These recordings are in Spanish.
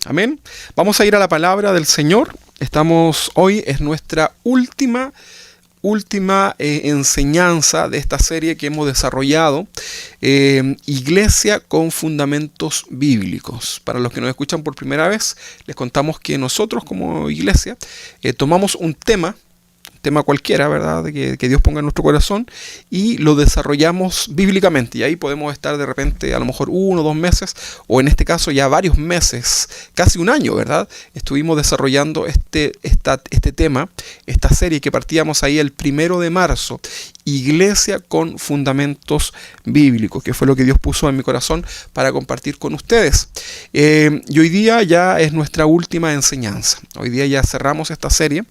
Amén. Vamos a ir a la palabra del Señor. Hoy es nuestra última enseñanza de esta serie que hemos desarrollado, Iglesia con Fundamentos Bíblicos. Para los que nos escuchan por primera vez, les contamos que nosotros como iglesia tomamos un tema cualquiera, ¿verdad? Que Dios ponga en nuestro corazón y lo desarrollamos bíblicamente. Y ahí podemos estar de repente a lo mejor 1 o 2 meses, o en este caso ya varios meses, casi un año, ¿verdad? Estuvimos desarrollando este tema, esta serie que partíamos ahí el 1 de marzo. Iglesia con Fundamentos Bíblicos, que fue lo que Dios puso en mi corazón para compartir con ustedes. Y hoy día ya es nuestra última enseñanza. Hoy día ya cerramos esta serie.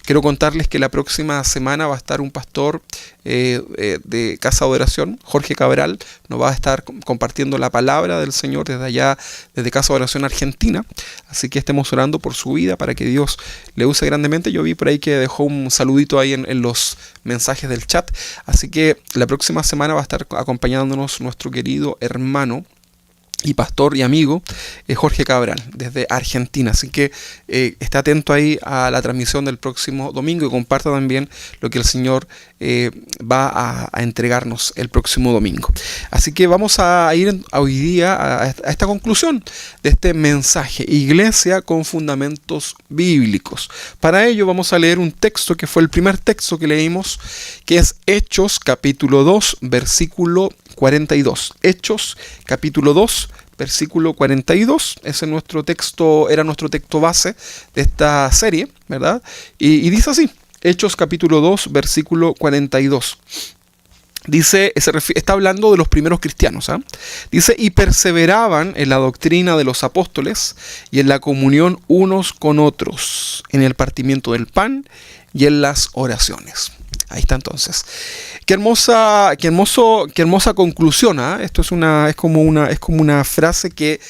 Quiero contarles que la próxima semana va a estar un pastor de Casa de Oración, Jorge Cabral, nos va a estar compartiendo la palabra del Señor desde allá, desde Casa de Oración Argentina. Así que estemos orando por su vida para que Dios le use grandemente. Yo vi por ahí que dejó un saludito ahí en los mensajes del chat. Así que la próxima semana va a estar acompañándonos nuestro querido hermano y pastor y amigo Jorge Cabral desde Argentina. Así que esté atento ahí a la transmisión del próximo domingo y comparta también lo que el Señor va a entregarnos el próximo domingo. Así que vamos a ir hoy día a esta conclusión de este mensaje, Iglesia con Fundamentos Bíblicos. Para ello vamos a leer un texto que fue el primer texto que leímos, que es Hechos capítulo 2 versículo 42. Hechos capítulo 2 versículo 42. Ese era nuestro texto base de esta serie, ¿verdad? Y dice así, Hechos capítulo 2 versículo 42. Dice, está hablando de los primeros cristianos, ¿eh? Dice, y perseveraban en la doctrina de los apóstoles y en la comunión unos con otros, en el partimiento del pan y en las oraciones. Ahí está entonces. Qué hermosa conclusión, ¿eh? Esto es como una frase que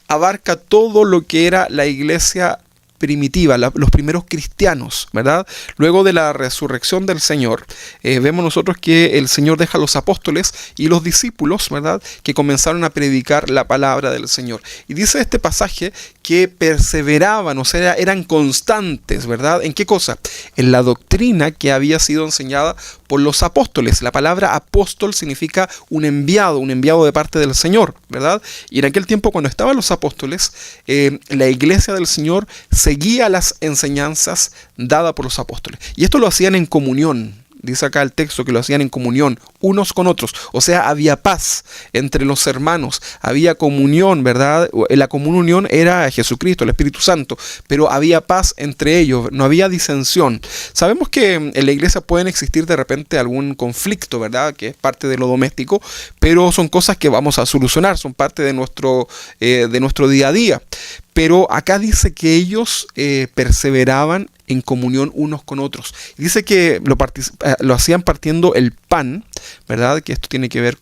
abarca todo lo que era la iglesia primitiva, los primeros cristianos, ¿verdad? Luego de la resurrección del Señor, vemos nosotros que el Señor deja a los apóstoles y los discípulos, ¿verdad? Que comenzaron a predicar la palabra del Señor. Y dice este pasaje que perseveraban, o sea, eran constantes, ¿verdad? ¿En qué cosa? En la doctrina que había sido enseñada por los apóstoles. La palabra apóstol significa un enviado de parte del Señor, ¿verdad? Y en aquel tiempo, cuando estaban los apóstoles, la iglesia del Señor seguía las enseñanzas dadas por los apóstoles. Y esto lo hacían en comunión. Dice acá el texto que lo hacían en comunión, unos con otros. O sea, había paz entre los hermanos, había comunión, ¿verdad? La comunión era Jesucristo, el Espíritu Santo, pero había paz entre ellos, no había disensión. Sabemos que en la iglesia pueden existir de repente algún conflicto, ¿verdad? Que es parte de lo doméstico, pero son cosas que vamos a solucionar, son parte de nuestro día a día. Pero acá dice que ellos perseveraban en comunión unos con otros. Dice que lo hacían partiendo el pan, ¿verdad? Que esto tiene que ver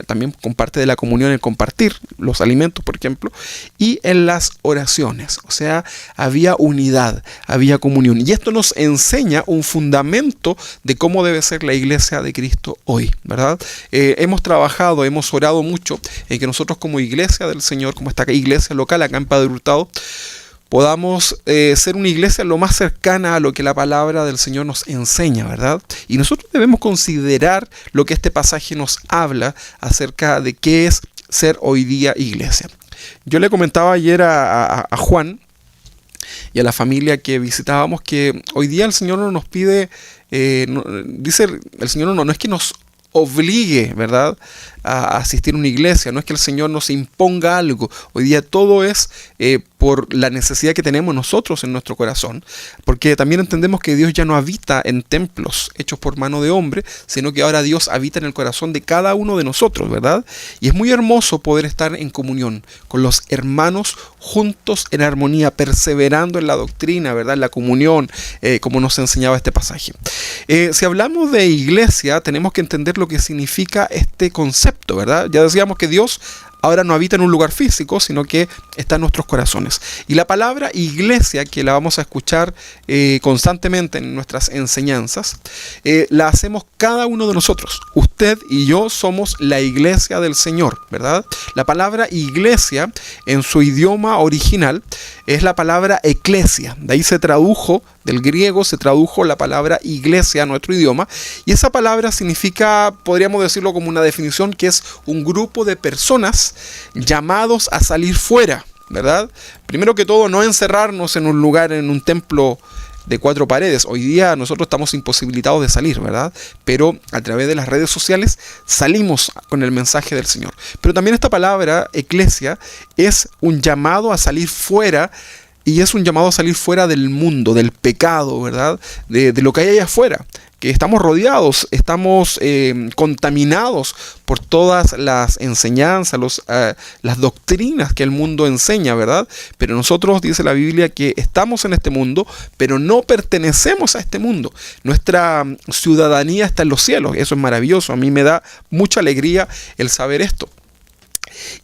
también con parte de la comunión, el compartir los alimentos, por ejemplo, y en las oraciones. O sea, había unidad, había comunión. Y esto nos enseña un fundamento de cómo debe ser la iglesia de Cristo hoy, ¿verdad? Hemos trabajado, hemos orado mucho en que nosotros como iglesia del Señor, como esta iglesia local acá en Padre Hurtado, podamos ser una iglesia lo más cercana a lo que la palabra del Señor nos enseña, ¿verdad? Y nosotros debemos considerar lo que este pasaje nos habla acerca de qué es ser hoy día iglesia. Yo le comentaba ayer a Juan y a la familia que visitábamos que hoy día el Señor no nos pide, dice el Señor no es que nos obligue, ¿verdad?, a asistir a una iglesia. No es que el Señor nos imponga algo. Hoy día todo es por la necesidad que tenemos nosotros en nuestro corazón, porque también entendemos que Dios ya no habita en templos hechos por mano de hombre, sino que ahora Dios habita en el corazón de cada uno de nosotros, ¿verdad? Y es muy hermoso poder estar en comunión con los hermanos juntos en armonía, perseverando en la doctrina, ¿verdad?, en la comunión, como nos enseñaba este pasaje. Si hablamos de iglesia, tenemos que entender lo que significa este concepto, ¿verdad? Ya decíamos que Dios ahora no habita en un lugar físico, sino que está en nuestros corazones. Y la palabra iglesia, que la vamos a escuchar constantemente en nuestras enseñanzas, la hacemos cada uno de nosotros. Usted y yo somos la iglesia del Señor, ¿verdad? La palabra iglesia en su idioma original es la palabra eclesia. De ahí se tradujo, del griego se tradujo la palabra iglesia a nuestro idioma. Y esa palabra significa, podríamos decirlo como una definición, que es un grupo de personas llamados a salir fuera, ¿verdad? Primero que todo, no encerrarnos en un lugar, en un templo de 4 paredes. Hoy día nosotros estamos imposibilitados de salir, ¿verdad? Pero a través de las redes sociales salimos con el mensaje del Señor. Pero también esta palabra, eclesia, es un llamado a salir fuera, y es un llamado a salir fuera del mundo, del pecado, ¿verdad? De lo que hay allá afuera. Que estamos rodeados, estamos contaminados por todas las enseñanzas, las doctrinas que el mundo enseña, ¿verdad? Pero nosotros, dice la Biblia, que estamos en este mundo, pero no pertenecemos a este mundo. Nuestra ciudadanía está en los cielos. Eso es maravilloso. A mí me da mucha alegría el saber esto.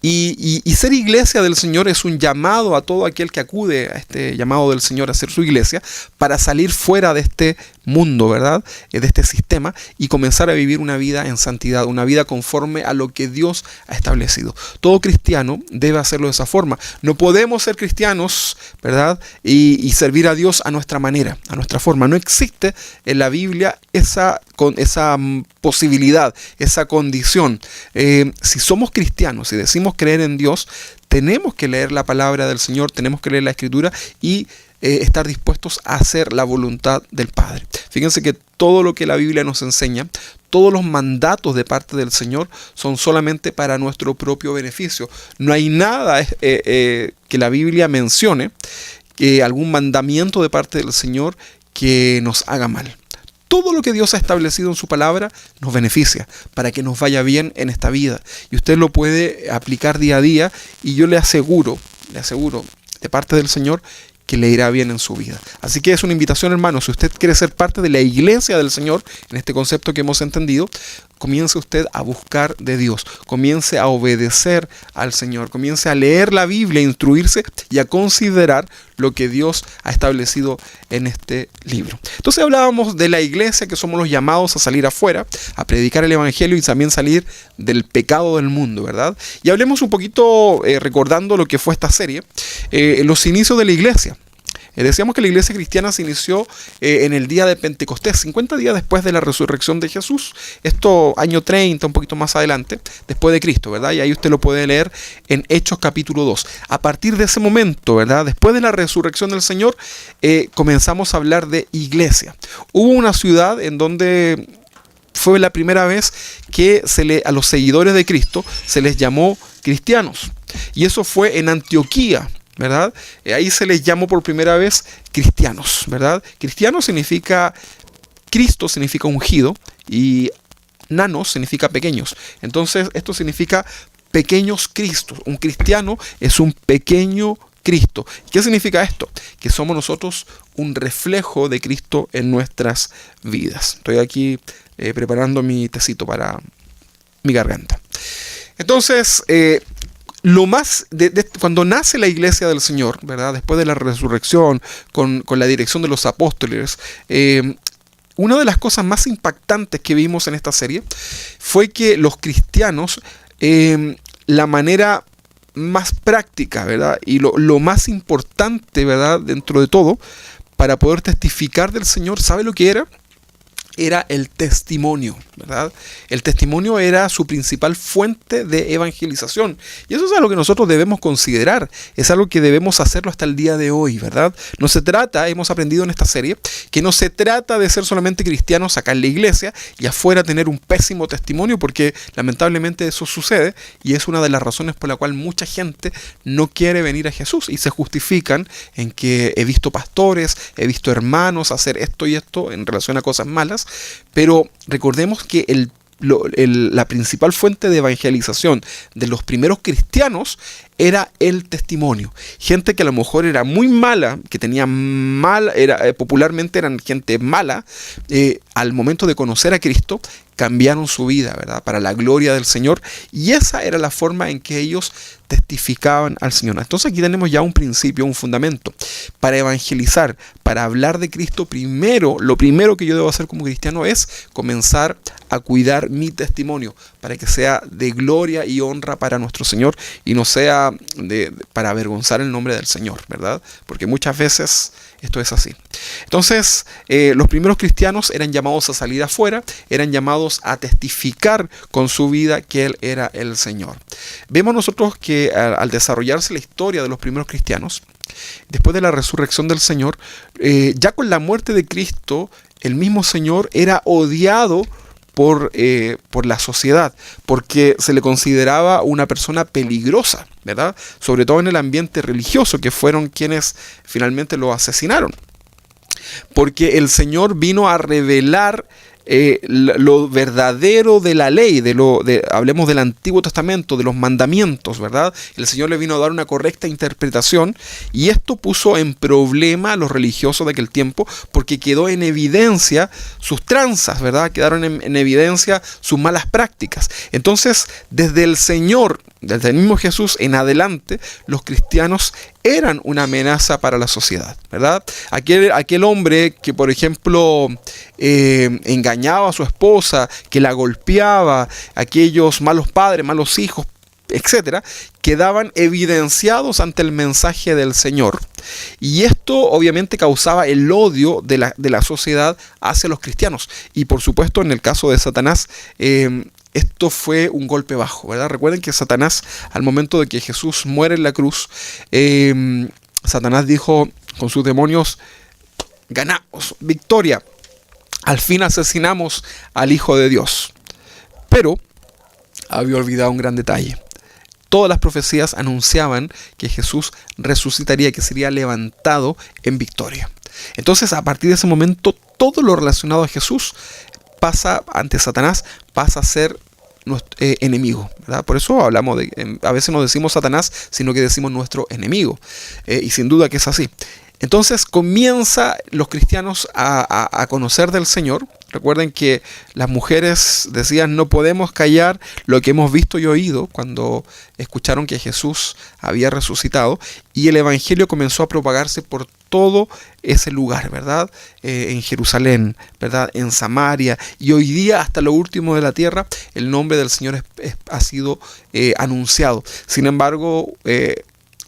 Y ser iglesia del Señor es un llamado a todo aquel que acude a este llamado del Señor a ser su iglesia, para salir fuera de este mundo, ¿verdad? De este sistema, y comenzar a vivir una vida en santidad, una vida conforme a lo que Dios ha establecido. Todo cristiano debe hacerlo de esa forma. No podemos ser cristianos, ¿verdad? Y servir a Dios a nuestra manera, a nuestra forma. No existe en la Biblia esa posibilidad, esa condición. Si somos cristianos, si decimos creer en Dios, tenemos que leer la palabra del Señor, tenemos que leer la Escritura y estar dispuestos a hacer la voluntad del Padre. Fíjense que todo lo que la Biblia nos enseña, todos los mandatos de parte del Señor son solamente para nuestro propio beneficio. No hay nada que la Biblia mencione, algún mandamiento de parte del Señor que nos haga mal. Todo lo que Dios ha establecido en su palabra nos beneficia para que nos vaya bien en esta vida. Y usted lo puede aplicar día a día, y yo le aseguro de parte del Señor que le irá bien en su vida. Así que es una invitación, hermano. Si usted quiere ser parte de la iglesia del Señor, en este concepto que hemos entendido, comience usted a buscar de Dios, comience a obedecer al Señor, comience a leer la Biblia, a instruirse y a considerar lo que Dios ha establecido en este libro. Entonces hablábamos de la iglesia, que somos los llamados a salir afuera, a predicar el evangelio y también salir del pecado del mundo, ¿verdad? Y hablemos un poquito, recordando lo que fue esta serie, los inicios de la iglesia. Decíamos que la iglesia cristiana se inició en el día de Pentecostés, 50 días después de la resurrección de Jesús. Esto año 30, un poquito más adelante, después de Cristo, ¿verdad? Y ahí usted lo puede leer en Hechos capítulo 2. A partir de ese momento, ¿verdad? Después de la resurrección del Señor, comenzamos a hablar de iglesia. Hubo una ciudad en donde fue la primera vez que a los seguidores de Cristo se les llamó cristianos. Y eso fue en Antioquía, ¿verdad? Ahí se les llamó por primera vez cristianos, ¿verdad? Cristiano significa, Cristo significa ungido, y nanos significa pequeños. Entonces esto significa pequeños Cristos. Un cristiano es un pequeño Cristo. ¿Qué significa esto? Que somos nosotros un reflejo de Cristo en nuestras vidas. Estoy aquí preparando mi tecito para mi garganta. Entonces, cuando nace la iglesia del Señor, ¿verdad? Después de la resurrección, con la dirección de los apóstoles, una de las cosas más impactantes que vimos en esta serie fue que los cristianos, la manera más práctica, ¿verdad? Y lo más importante, ¿verdad? Dentro de todo, para poder testificar del Señor, ¿sabe lo que era? Era el testimonio, ¿verdad? El testimonio era su principal fuente de evangelización. Y eso es algo que nosotros debemos considerar. Es algo que debemos hacerlo hasta el día de hoy, ¿verdad? No se trata, hemos aprendido en esta serie, que no se trata de ser solamente cristianos acá en la iglesia y afuera tener un pésimo testimonio, porque lamentablemente eso sucede, y es una de las razones por la cual mucha gente no quiere venir a Jesús y se justifican en que he visto pastores, he visto hermanos hacer esto y esto en relación a cosas malas. Pero recordemos que la principal fuente de evangelización de los primeros cristianos era el testimonio. Gente que a lo mejor era muy mala, que tenía popularmente eran gente mala, al momento de conocer a Cristo, cambiaron su vida, ¿verdad? Para la gloria del Señor. Y esa era la forma en que ellos testificaban al Señor. Entonces aquí tenemos ya un principio, un fundamento. Para evangelizar, para hablar de Cristo, lo primero que yo debo hacer como cristiano es comenzar a cuidar mi testimonio, para que sea de gloria y honra para nuestro Señor y no sea para avergonzar el nombre del Señor, ¿verdad? Porque muchas veces esto es así. Entonces, los primeros cristianos eran llamados a salir afuera, eran llamados a testificar con su vida que Él era el Señor. Vemos nosotros que al desarrollarse la historia de los primeros cristianos, después de la resurrección del Señor, ya con la muerte de Cristo, el mismo Señor era odiado por la sociedad, porque se le consideraba una persona peligrosa, ¿verdad? Sobre todo en el ambiente religioso, que fueron quienes finalmente lo asesinaron. Porque el Señor vino a revelar lo verdadero de la ley, hablemos del Antiguo Testamento, de los mandamientos, ¿verdad? El Señor le vino a dar una correcta interpretación y esto puso en problema a los religiosos de aquel tiempo porque quedó en evidencia sus tranzas, ¿verdad? Quedaron en evidencia sus malas prácticas. Entonces, desde el mismo Jesús en adelante, los cristianos eran una amenaza para la sociedad, ¿verdad? Aquel hombre que, por ejemplo, engañaba a su esposa, que la golpeaba, aquellos malos padres, malos hijos, etcétera, quedaban evidenciados ante el mensaje del Señor. Y esto obviamente causaba el odio de la sociedad hacia los cristianos. Y por supuesto, en el caso de Satanás, esto fue un golpe bajo, ¿verdad? Recuerden que Satanás, al momento de que Jesús muere en la cruz, Satanás dijo con sus demonios: ganamos, victoria, al fin asesinamos al Hijo de Dios. Pero había olvidado un gran detalle. Todas las profecías anunciaban que Jesús resucitaría, que sería levantado en victoria. Entonces, a partir de ese momento, todo lo relacionado a Jesús pasa ante Satanás, pasa a ser nuestro enemigo, ¿verdad? Por eso hablamos a veces no decimos Satanás, sino que decimos nuestro enemigo. Y sin duda que es así. Entonces comienza los cristianos a conocer del Señor. Recuerden que las mujeres decían: no podemos callar lo que hemos visto y oído, cuando escucharon que Jesús había resucitado, y el evangelio comenzó a propagarse por todo ese lugar, ¿verdad? En Jerusalén, ¿verdad? En Samaria, y hoy día hasta lo último de la tierra el nombre del Señor ha sido anunciado. Sin embargo,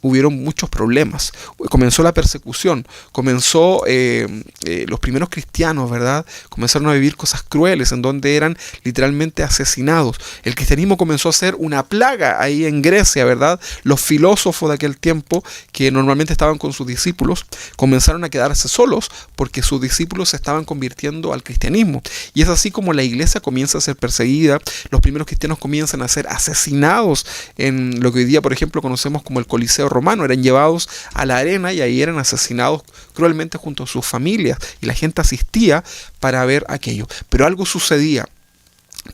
hubieron muchos problemas, comenzó la persecución, comenzó los primeros cristianos, ¿verdad? Comenzaron a vivir cosas crueles en donde eran literalmente asesinados. El cristianismo comenzó a ser una plaga ahí en Grecia, ¿verdad? Los filósofos de aquel tiempo, que normalmente estaban con sus discípulos, comenzaron a quedarse solos porque sus discípulos se estaban convirtiendo al cristianismo. Y es así como la iglesia comienza a ser perseguida, los primeros cristianos comienzan a ser asesinados en lo que hoy día, por ejemplo, conocemos como el Coliseo Romano. Eran llevados a la arena y ahí eran asesinados cruelmente junto a sus familias, y la gente asistía para ver aquello. Pero algo sucedía,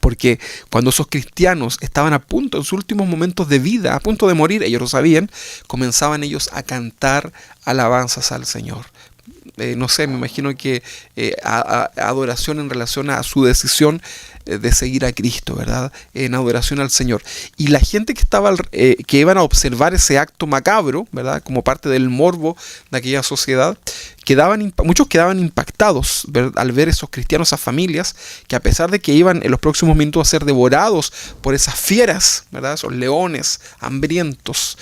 porque cuando esos cristianos estaban a punto, en sus últimos momentos de vida, a punto de morir, ellos lo sabían, comenzaban ellos a cantar alabanzas al Señor. No sé, me imagino que adoración en relación a su decisión de seguir a Cristo, ¿verdad? En adoración al Señor. Y la gente que iban a observar ese acto macabro, ¿verdad? Como parte del morbo de aquella sociedad, muchos quedaban impactados, ¿verdad? Al ver esos cristianos, esas familias, que a pesar de que iban en los próximos minutos a ser devorados por esas fieras, ¿verdad? Esos leones hambrientos,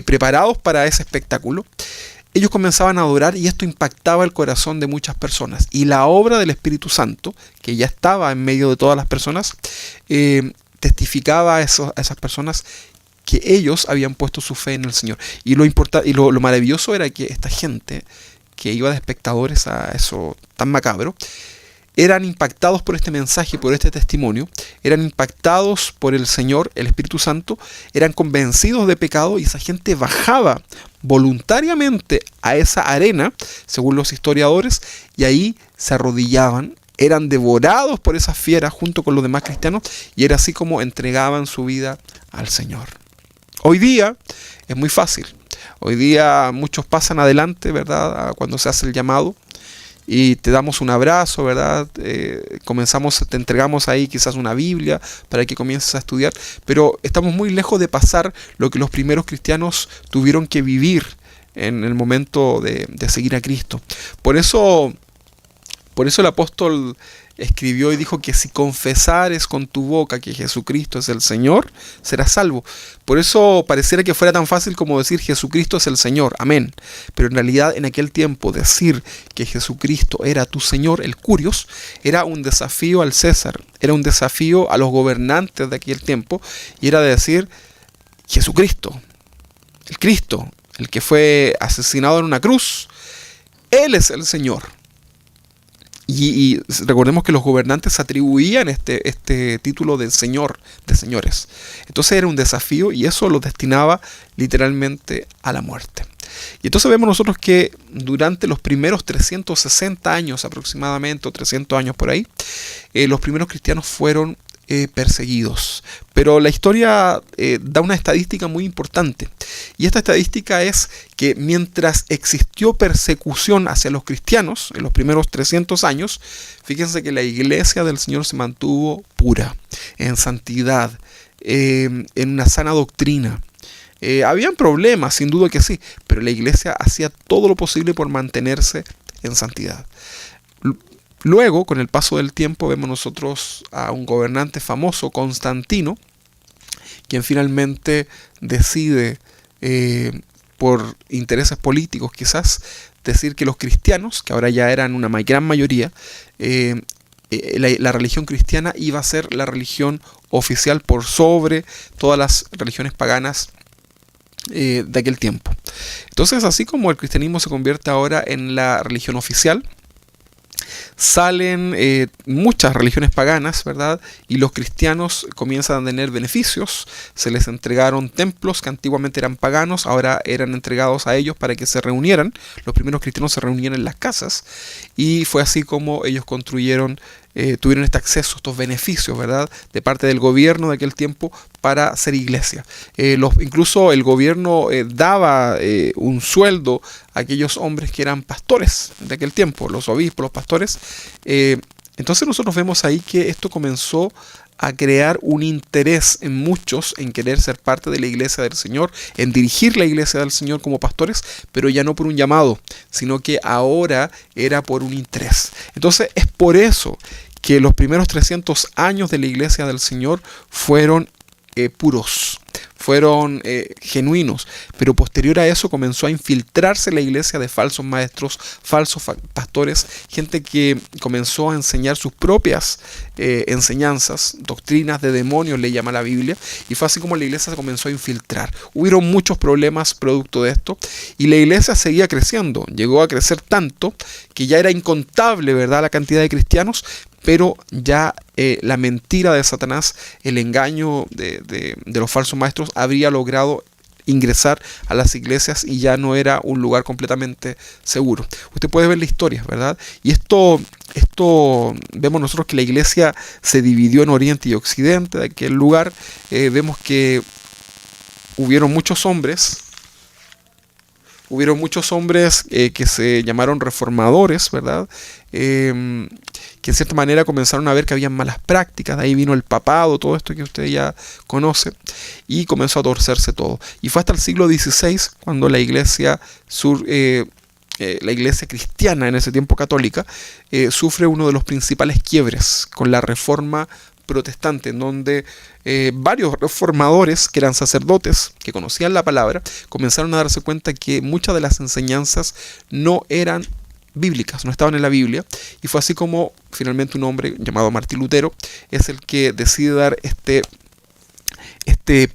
preparados para ese espectáculo, ellos comenzaban a adorar, y esto impactaba el corazón de muchas personas. Y la obra del Espíritu Santo, que ya estaba en medio de todas las personas, testificaba a esas personas que ellos habían puesto su fe en el Señor. Y lo maravilloso era que esta gente que iba de espectadores a eso tan macabro, eran impactados por este mensaje, por este testimonio, eran impactados por el Señor, el Espíritu Santo, eran convencidos de pecado, y esa gente bajaba voluntariamente a esa arena, según los historiadores, y ahí se arrodillaban, eran devorados por esas fieras junto con los demás cristianos, y era así como entregaban su vida al Señor. Hoy día es muy fácil. Hoy día muchos pasan adelante, ¿verdad?, cuando se hace el llamado, y te damos un abrazo, ¿verdad? Te entregamos ahí quizás una Biblia para que comiences a estudiar, pero estamos muy lejos de pasar lo que los primeros cristianos tuvieron que vivir en el momento de seguir a Cristo. Por eso el apóstol escribió y dijo que si confesares con tu boca que Jesucristo es el Señor, serás salvo. Por eso pareciera que fuera tan fácil como decir Jesucristo es el Señor, amén. Pero en realidad en aquel tiempo decir que Jesucristo era tu Señor, el Curios, era un desafío al César, era un desafío a los gobernantes de aquel tiempo, y era de decir Jesucristo, el Cristo, el que fue asesinado en una cruz, Él es el Señor. Y recordemos que los gobernantes atribuían este título de Señor, de señores. Entonces era un desafío y eso los destinaba literalmente a la muerte. Y entonces vemos nosotros que durante los primeros 360 años aproximadamente, o 300 años por ahí, los primeros cristianos fueron perseguidos. Pero la historia da una estadística muy importante. Y esta estadística es que mientras existió persecución hacia los cristianos en los primeros 300 años, fíjense que la iglesia del Señor se mantuvo pura, en santidad, en una sana doctrina. Habían problemas, sin duda que sí, pero la iglesia hacía todo lo posible por mantenerse en santidad. Luego, con el paso del tiempo, vemos nosotros a un gobernante famoso, Constantino, quien finalmente decide, por intereses políticos quizás, decir que los cristianos, que ahora ya eran una gran mayoría, la religión cristiana iba a ser la religión oficial por sobre todas las religiones paganas de aquel tiempo. Entonces, así como el cristianismo se convierte ahora en la religión oficial, salen muchas religiones paganas, ¿verdad? Y los cristianos comienzan a tener beneficios. Se les entregaron templos que antiguamente eran paganos, ahora eran entregados a ellos para que se reunieran. Los primeros cristianos se reunían en las casas y fue así como ellos construyeron, tuvieron este acceso, estos beneficios, ¿verdad? De parte del gobierno de aquel tiempo para ser iglesia. Incluso el gobierno daba un sueldo a aquellos hombres que eran pastores de aquel tiempo, los obispos, los pastores. Entonces nosotros vemos ahí que esto comenzó a crear un interés en muchos en querer ser parte de la iglesia del Señor, en dirigir la iglesia del Señor como pastores, pero ya no por un llamado, sino que ahora era por un interés. Entonces es por eso que los primeros 300 años de la iglesia del Señor fueron puros, fueron genuinos, pero posterior a eso comenzó a infiltrarse la iglesia de falsos maestros, falsos pastores, gente que comenzó a enseñar sus propias enseñanzas, doctrinas de demonios le llama la Biblia, y fue así como la iglesia se comenzó a infiltrar. Hubieron muchos problemas producto de esto, y la iglesia seguía creciendo, llegó a crecer tanto que ya era incontable, ¿verdad?, la cantidad de cristianos, pero ya la mentira de Satanás, el engaño de los falsos maestros habría logrado ingresar a las iglesias y ya no era un lugar completamente seguro. Usted puede ver la historia, ¿verdad? Y esto vemos nosotros que la iglesia se dividió en Oriente y Occidente. De aquel lugar vemos que hubieron muchos hombres que se llamaron reformadores, ¿verdad? Que en cierta manera comenzaron a ver que había malas prácticas, de ahí vino el papado, todo esto que usted ya conoce, y comenzó a torcerse todo. Y fue hasta el siglo XVI cuando la iglesia cristiana, en ese tiempo católica, sufre uno de los principales quiebres con la reforma protestante, en donde varios reformadores que eran sacerdotes, que conocían la palabra, comenzaron a darse cuenta que muchas de las enseñanzas no eran bíblicas, no estaban en la Biblia, y fue así como finalmente un hombre llamado Martín Lutero es el que decide dar este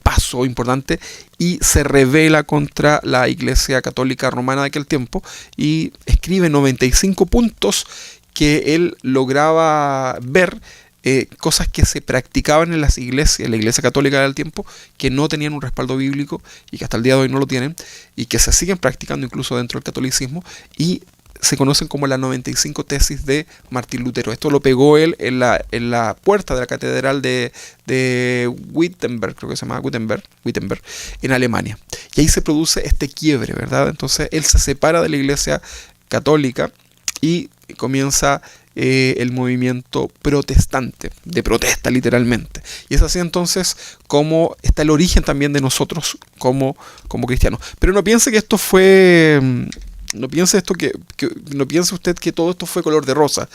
paso importante y se rebela contra la Iglesia Católica Romana de aquel tiempo y escribe 95 puntos que él lograba ver, cosas que se practicaban en las iglesias, en la iglesia católica del tiempo, que no tenían un respaldo bíblico y que hasta el día de hoy no lo tienen, y que se siguen practicando incluso dentro del catolicismo, y se conocen como las 95 tesis de Martín Lutero. Esto lo pegó él en la puerta de la catedral de Wittenberg, creo que se llama Wittenberg, en Alemania. Y ahí se produce este quiebre, ¿verdad? Entonces él se separa de la iglesia católica y comienza el movimiento protestante, de protesta literalmente. Y es así entonces como está el origen también de nosotros como cristianos. Pero no piense que esto fue, no piense usted que todo esto fue color de rosa.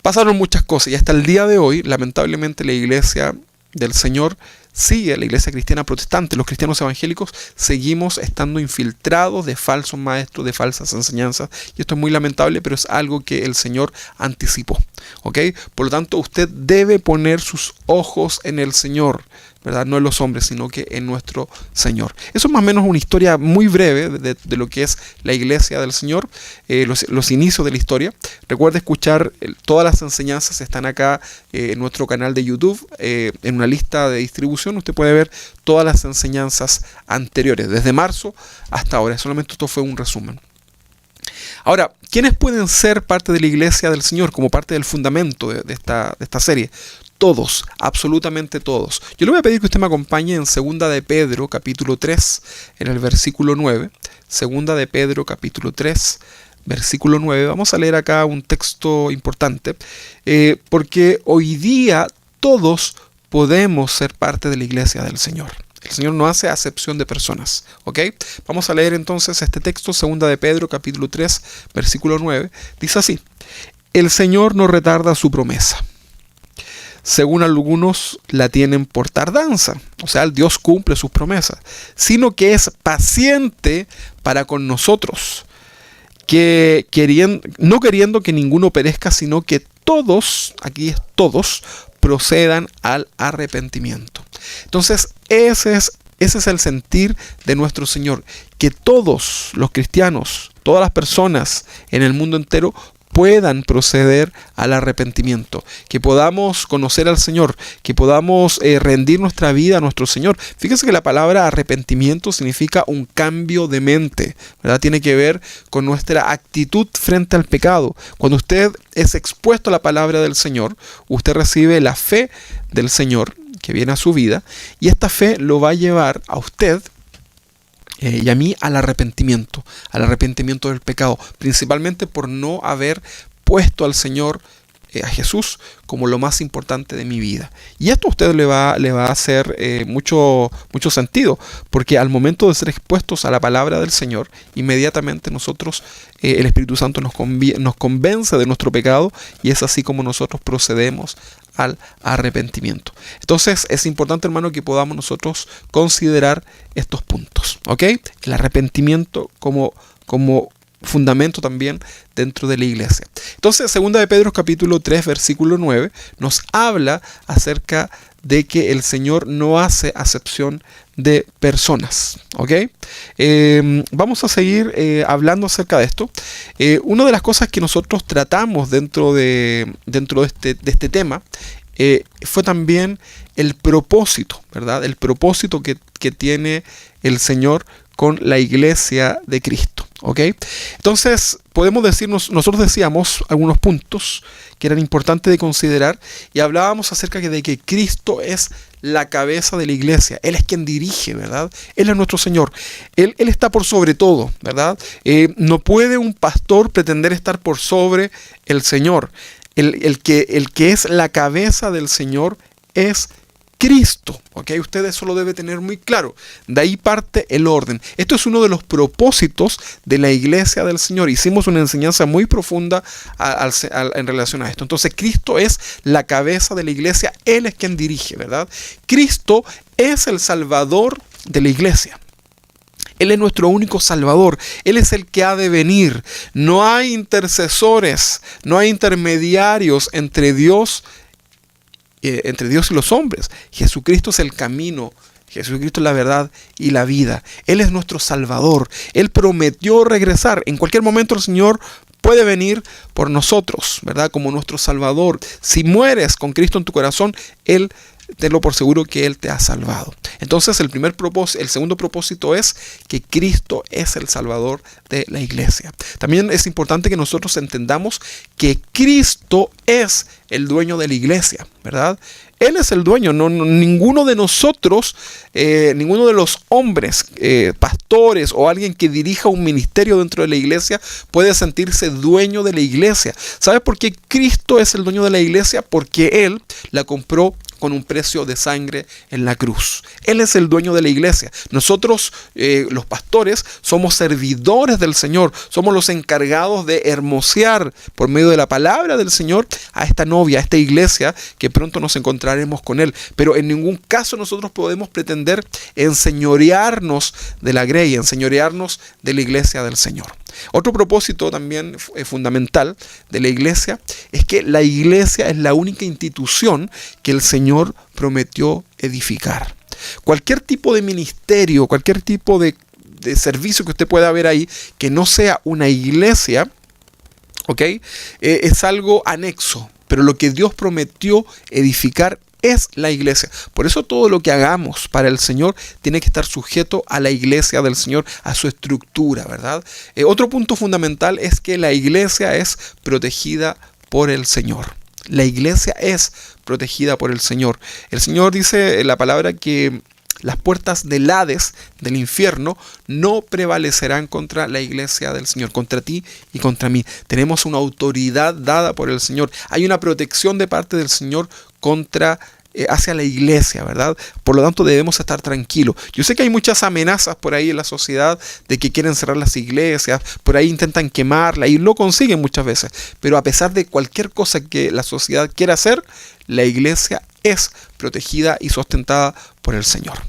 Pasaron muchas cosas y hasta el día de hoy, lamentablemente, la iglesia del Señor sigue, la iglesia cristiana protestante, los cristianos evangélicos, seguimos estando infiltrados de falsos maestros, de falsas enseñanzas, y esto es muy lamentable, pero es algo que el Señor anticipó, ¿ok? Por lo tanto, usted debe poner sus ojos en el Señor, ¿verdad? No en los hombres, sino que en nuestro Señor. Eso es más o menos una historia muy breve de lo que es la iglesia del Señor, los inicios de la historia. Recuerde escuchar todas las enseñanzas, están acá en nuestro canal de YouTube, en una lista de distribución. Usted puede ver todas las enseñanzas anteriores, desde marzo hasta ahora. Solamente esto fue un resumen. Ahora, ¿quiénes pueden ser parte de la iglesia del Señor como parte del fundamento de esta serie? Todos, absolutamente todos. Yo le voy a pedir que usted me acompañe en 2 de Pedro, capítulo 3, en el versículo 9. 2 de Pedro, capítulo 3, versículo 9. Vamos a leer acá un texto importante, porque hoy día todos podemos ser parte de la iglesia del Señor. El Señor no hace acepción de personas, ¿ok? Vamos a leer entonces este texto, 2 de Pedro, capítulo 3, versículo 9. Dice así: el Señor no retarda su promesa, según algunos la tienen por tardanza. O sea, el Dios cumple sus promesas, sino que es paciente para con nosotros, no queriendo que ninguno perezca, sino que todos, aquí es todos, procedan al arrepentimiento. Entonces, ese es el sentir de nuestro Señor, que todos los cristianos, todas las personas en el mundo entero puedan proceder al arrepentimiento, que podamos conocer al Señor, que podamos rendir nuestra vida a nuestro Señor. Fíjese que la palabra arrepentimiento significa un cambio de mente, ¿verdad? Tiene que ver con nuestra actitud frente al pecado. Cuando usted es expuesto a la palabra del Señor, usted recibe la fe del Señor que viene a su vida, y esta fe lo va a llevar a usted y a mí al arrepentimiento del pecado, principalmente por no haber puesto al Señor, a Jesús, como lo más importante de mi vida. Y esto a usted le va a hacer mucho sentido, porque al momento de ser expuestos a la palabra del Señor, inmediatamente nosotros, el Espíritu Santo nos convence de nuestro pecado, y es así como nosotros procedemos al arrepentimiento. Entonces es importante, hermano, que podamos nosotros considerar estos puntos, ¿ok? El arrepentimiento como fundamento también dentro de la iglesia. Entonces, 2 de Pedro capítulo 3, versículo 9, nos habla acerca de que el Señor no hace acepción de personas, ¿ok? Vamos a seguir hablando acerca de esto. Una de las cosas que nosotros tratamos dentro de este tema fue también el propósito, ¿verdad? El propósito que tiene el Señor con la iglesia de Cristo, ¿ok? Entonces, podemos decirnos, nosotros decíamos algunos puntos que eran importantes de considerar, y hablábamos acerca de que Cristo es la cabeza de la iglesia. Él es quien dirige, ¿verdad? Él es nuestro Señor. Él está por sobre todo, ¿verdad? No puede un pastor pretender estar por sobre el Señor. El que es la cabeza del Señor es Cristo, ¿ok? Usted eso lo debe tener muy claro. De ahí parte el orden. Esto es uno de los propósitos de la iglesia del Señor. Hicimos una enseñanza muy profunda en relación a esto. Entonces, Cristo es la cabeza de la iglesia. Él es quien dirige, ¿verdad? Cristo es el Salvador de la iglesia. Él es nuestro único Salvador. Él es el que ha de venir. No hay intercesores, no hay intermediarios entre Dios y los hombres. Jesucristo es el camino, Jesucristo es la verdad y la vida. Él es nuestro Salvador. Él prometió regresar. En cualquier momento el Señor puede venir por nosotros, ¿verdad? Como nuestro Salvador. Si mueres con Cristo en tu corazón, Él tenlo por seguro que Él te ha salvado. Entonces el segundo propósito es que Cristo es el Salvador de la iglesia. También es importante que nosotros entendamos que Cristo es el dueño de la iglesia, ¿verdad? Él es el dueño, ninguno de nosotros, ninguno de los hombres, pastores o alguien que dirija un ministerio dentro de la iglesia puede sentirse dueño de la iglesia. ¿Sabes por qué Cristo es el dueño de la iglesia? Porque Él la compró con un precio de sangre en la cruz. Él es el dueño de la iglesia. Nosotros, los pastores, somos servidores del Señor. Somos los encargados de hermosear por medio de la palabra del Señor a esta novia, a esta iglesia, que pronto nos encontraremos con Él. Pero en ningún caso nosotros podemos pretender enseñorearnos de la grey, enseñorearnos de la iglesia del Señor. Otro propósito también fundamental de la iglesia es que la iglesia es la única institución que el Señor prometió edificar. Cualquier tipo de ministerio, cualquier tipo de servicio que usted pueda ver ahí, que no sea una iglesia, ¿ok? Es algo anexo, pero lo que Dios prometió edificar es la iglesia. Por eso todo lo que hagamos para el Señor tiene que estar sujeto a la iglesia del Señor, a su estructura, ¿verdad? Otro punto fundamental es que la iglesia es protegida por el Señor. La iglesia es protegida por el Señor. El Señor dice en la palabra que las puertas del Hades, del infierno, no prevalecerán contra la iglesia del Señor, contra ti y contra mí. Tenemos una autoridad dada por el Señor. Hay una protección de parte del Señor hacia la iglesia, ¿verdad? Por lo tanto debemos estar tranquilos. Yo sé que hay muchas amenazas por ahí en la sociedad de que quieren cerrar las iglesias, por ahí intentan quemarla y lo consiguen muchas veces, pero a pesar de cualquier cosa que la sociedad quiera hacer, la iglesia es protegida y sustentada por el Señor.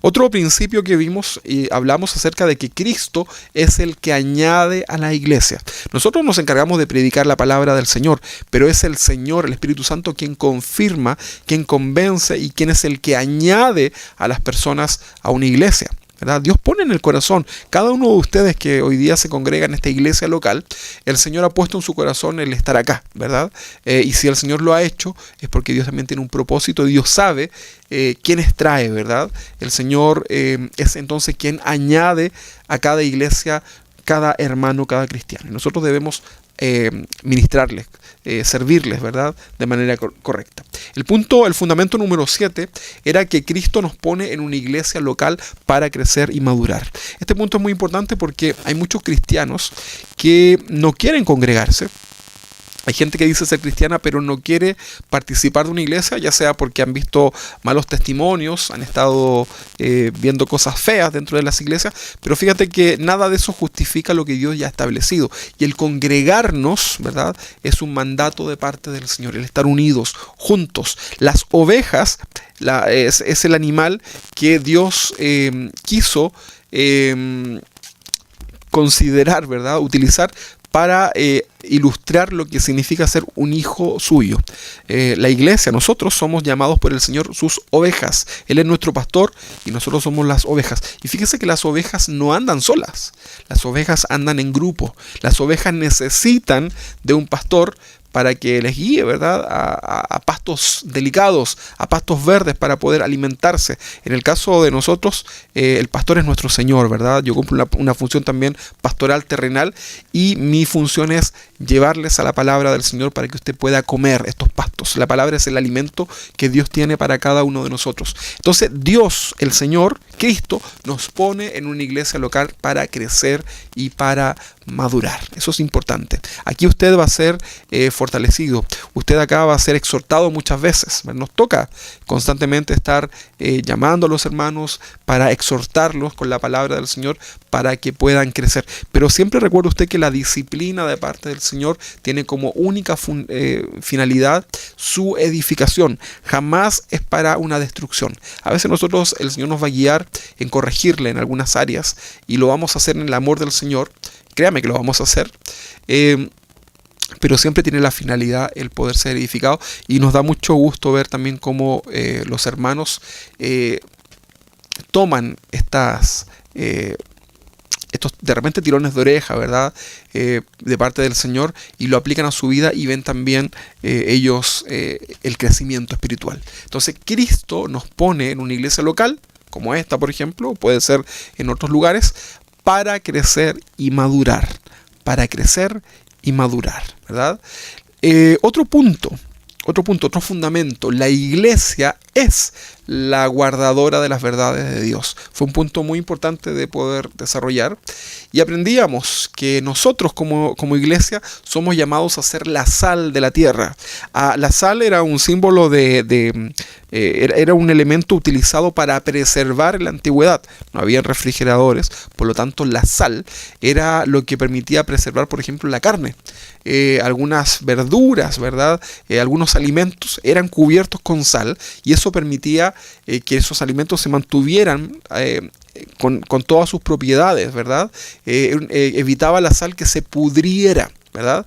Otro principio que vimos y hablamos acerca de que Cristo es el que añade a la iglesia. Nosotros nos encargamos de predicar la palabra del Señor, pero es el Señor, el Espíritu Santo, quien confirma, quien convence y quien es el que añade a las personas a una iglesia, ¿verdad? Dios pone en el corazón, cada uno de ustedes que hoy día se congrega en esta iglesia local, el Señor ha puesto en su corazón el estar acá, ¿verdad? Y si el Señor lo ha hecho, es porque Dios también tiene un propósito. Dios sabe quiénes trae, ¿verdad? El Señor es entonces quien añade a cada iglesia, cada hermano, cada cristiano. Y nosotros debemos ministrarles, servirles, ¿verdad? De manera correcta. El fundamento número 7 era que Cristo nos pone en una iglesia local para crecer y madurar. Este punto es muy importante porque hay muchos cristianos que no quieren congregarse. Hay gente que dice ser cristiana pero no quiere participar de una iglesia, ya sea porque han visto malos testimonios, han estado viendo cosas feas dentro de las iglesias, pero fíjate que nada de eso justifica lo que Dios ya ha establecido. Y el congregarnos, ¿verdad?, es un mandato de parte del Señor, el estar unidos, juntos. Las ovejas es el animal que Dios quiso considerar, ¿verdad?, utilizar para ilustrar lo que significa ser un hijo suyo. La iglesia, nosotros somos llamados por el Señor sus ovejas. Él es nuestro pastor y nosotros somos las ovejas. Y fíjese que las ovejas no andan solas. Las ovejas andan en grupo. Las ovejas necesitan de un pastor para que les guíe, ¿verdad?, a pastos delicados, a pastos verdes para poder alimentarse. En el caso de nosotros, el pastor es nuestro Señor, ¿verdad? Yo cumplo una función también pastoral terrenal y mi función es llevarles a la palabra del Señor para que usted pueda comer estos pastos. La palabra es el alimento que Dios tiene para cada uno de nosotros. Entonces Dios, el Señor, Cristo, nos pone en una iglesia local para crecer y para madurar. Eso es importante. Aquí usted va a ser fortalecido. Usted acá va a ser exhortado muchas veces. Nos toca constantemente estar llamando a los hermanos para exhortarlos con la palabra del Señor para que puedan crecer. Pero siempre recuerde usted que la disciplina de parte del Señor tiene como única finalidad su edificación. Jamás es para una destrucción. A veces nosotros, el Señor nos va a guiar en corregirle en algunas áreas y lo vamos a hacer en el amor del Señor. Créame que lo vamos a hacer. Pero siempre tiene la finalidad el poder ser edificado y nos da mucho gusto ver también cómo los hermanos toman estas estos de repente tirones de oreja, ¿verdad? De parte del Señor, y lo aplican a su vida y ven también ellos el crecimiento espiritual. Entonces Cristo nos pone en una iglesia local, como esta por ejemplo, puede ser en otros lugares, para crecer y madurar, ¿verdad? Otro fundamento, la iglesia es la guardadora de las verdades de Dios. Fue un punto muy importante de poder desarrollar, y aprendíamos que nosotros como iglesia somos llamados a ser la sal de la tierra. La sal era un símbolo era un elemento utilizado para preservar en la antigüedad. No había refrigeradores, por lo tanto la sal era lo que permitía preservar, por ejemplo, la carne. Algunas verduras, ¿verdad? Algunos alimentos eran cubiertos con sal, y eso permitía que esos alimentos se mantuvieran con todas sus propiedades, ¿verdad? Evitaba la sal que se pudriera, ¿verdad?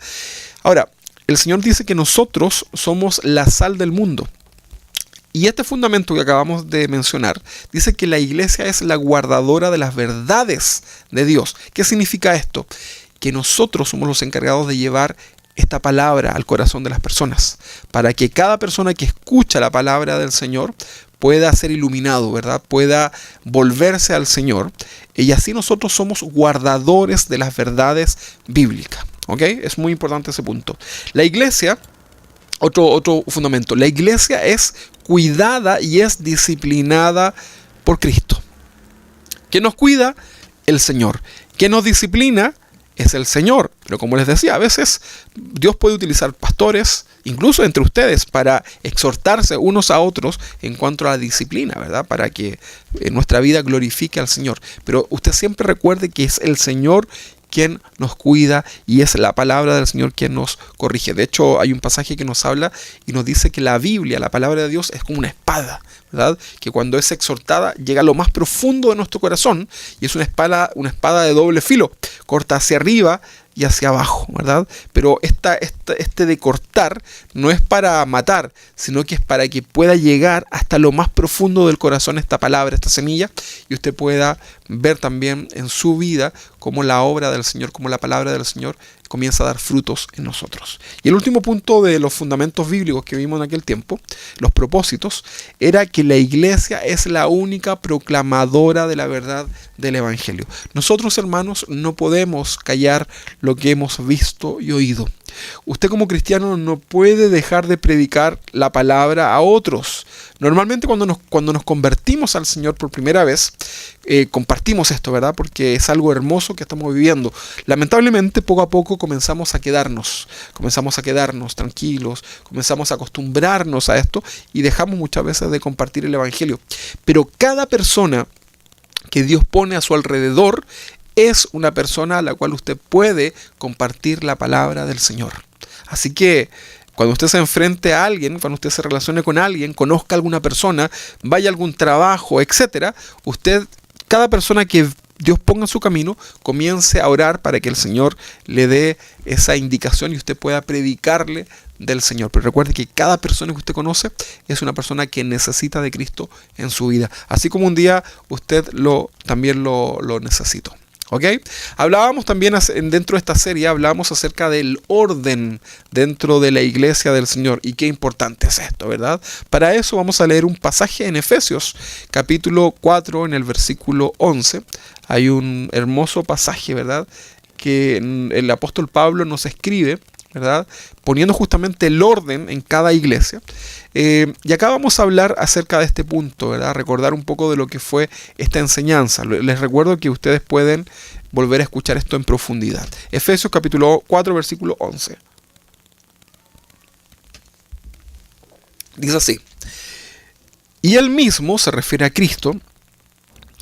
Ahora, el Señor dice que nosotros somos la sal del mundo. Y este fundamento que acabamos de mencionar dice que la iglesia es la guardadora de las verdades de Dios. ¿Qué significa esto? Que nosotros somos los encargados de llevar esta palabra al corazón de las personas, para que cada persona que escucha la palabra del Señor pueda ser iluminado, ¿verdad? Pueda volverse al Señor, y así nosotros somos guardadores de las verdades bíblicas, ¿ok? Es muy importante ese punto. La iglesia, otro fundamento, la iglesia es cuidada y es disciplinada por Cristo. ¿Quién nos cuida? El Señor. ¿Quién nos disciplina? Es el Señor. Pero como les decía, a veces Dios puede utilizar pastores, incluso entre ustedes, para exhortarse unos a otros en cuanto a la disciplina, ¿verdad? Para que nuestra vida glorifique al Señor. Pero usted siempre recuerde que es el Señor quien nos cuida, y es la palabra del Señor quien nos corrige. De hecho, hay un pasaje que nos habla y nos dice que la Biblia, la palabra de Dios, es como una espada, ¿verdad? Que cuando es exhortada llega a lo más profundo de nuestro corazón, y es una espada de doble filo, corta hacia arriba y hacia abajo, ¿verdad? Pero este de cortar no es para matar, sino que es para que pueda llegar hasta lo más profundo del corazón esta palabra, esta semilla, y usted pueda ver también en su vida cómo la obra del Señor, cómo la palabra del Señor comienza a dar frutos en nosotros. Y el último punto de los fundamentos bíblicos que vimos en aquel tiempo, los propósitos, era que la iglesia es la única proclamadora de la verdad del Evangelio. Nosotros, hermanos, no podemos callar lo que hemos visto y oído. Usted como cristiano no puede dejar de predicar la palabra a otros. Normalmente cuando nos convertimos al Señor por primera vez, compartimos esto, ¿verdad? Porque es algo hermoso que estamos viviendo. Lamentablemente, poco a poco comenzamos a quedarnos tranquilos, comenzamos a acostumbrarnos a esto y dejamos muchas veces de compartir el Evangelio. Pero cada persona que Dios pone a su alrededor es una persona a la cual usted puede compartir la palabra del Señor. Así que cuando usted se enfrente a alguien, cuando usted se relacione con alguien, conozca a alguna persona, vaya a algún trabajo, etcétera, cada persona que Dios ponga en su camino, comience a orar para que el Señor le dé esa indicación y usted pueda predicarle del Señor. Pero recuerde que cada persona que usted conoce es una persona que necesita de Cristo en su vida, así como un día usted también lo necesitó. ¿Ok? Hablábamos también dentro de esta serie, hablamos acerca del orden dentro de la iglesia del Señor, y qué importante es esto, ¿verdad? Para eso vamos a leer un pasaje en Efesios, capítulo 4, en el versículo 11. Hay un hermoso pasaje, ¿verdad?, que el apóstol Pablo nos escribe, ¿verdad?, poniendo justamente el orden en cada iglesia. Y acá vamos a hablar acerca de este punto, ¿verdad?, recordar un poco de lo que fue esta enseñanza. Les recuerdo que ustedes pueden volver a escuchar esto en profundidad. Efesios capítulo 4, versículo 11. Dice así: y él mismo, se refiere a Cristo,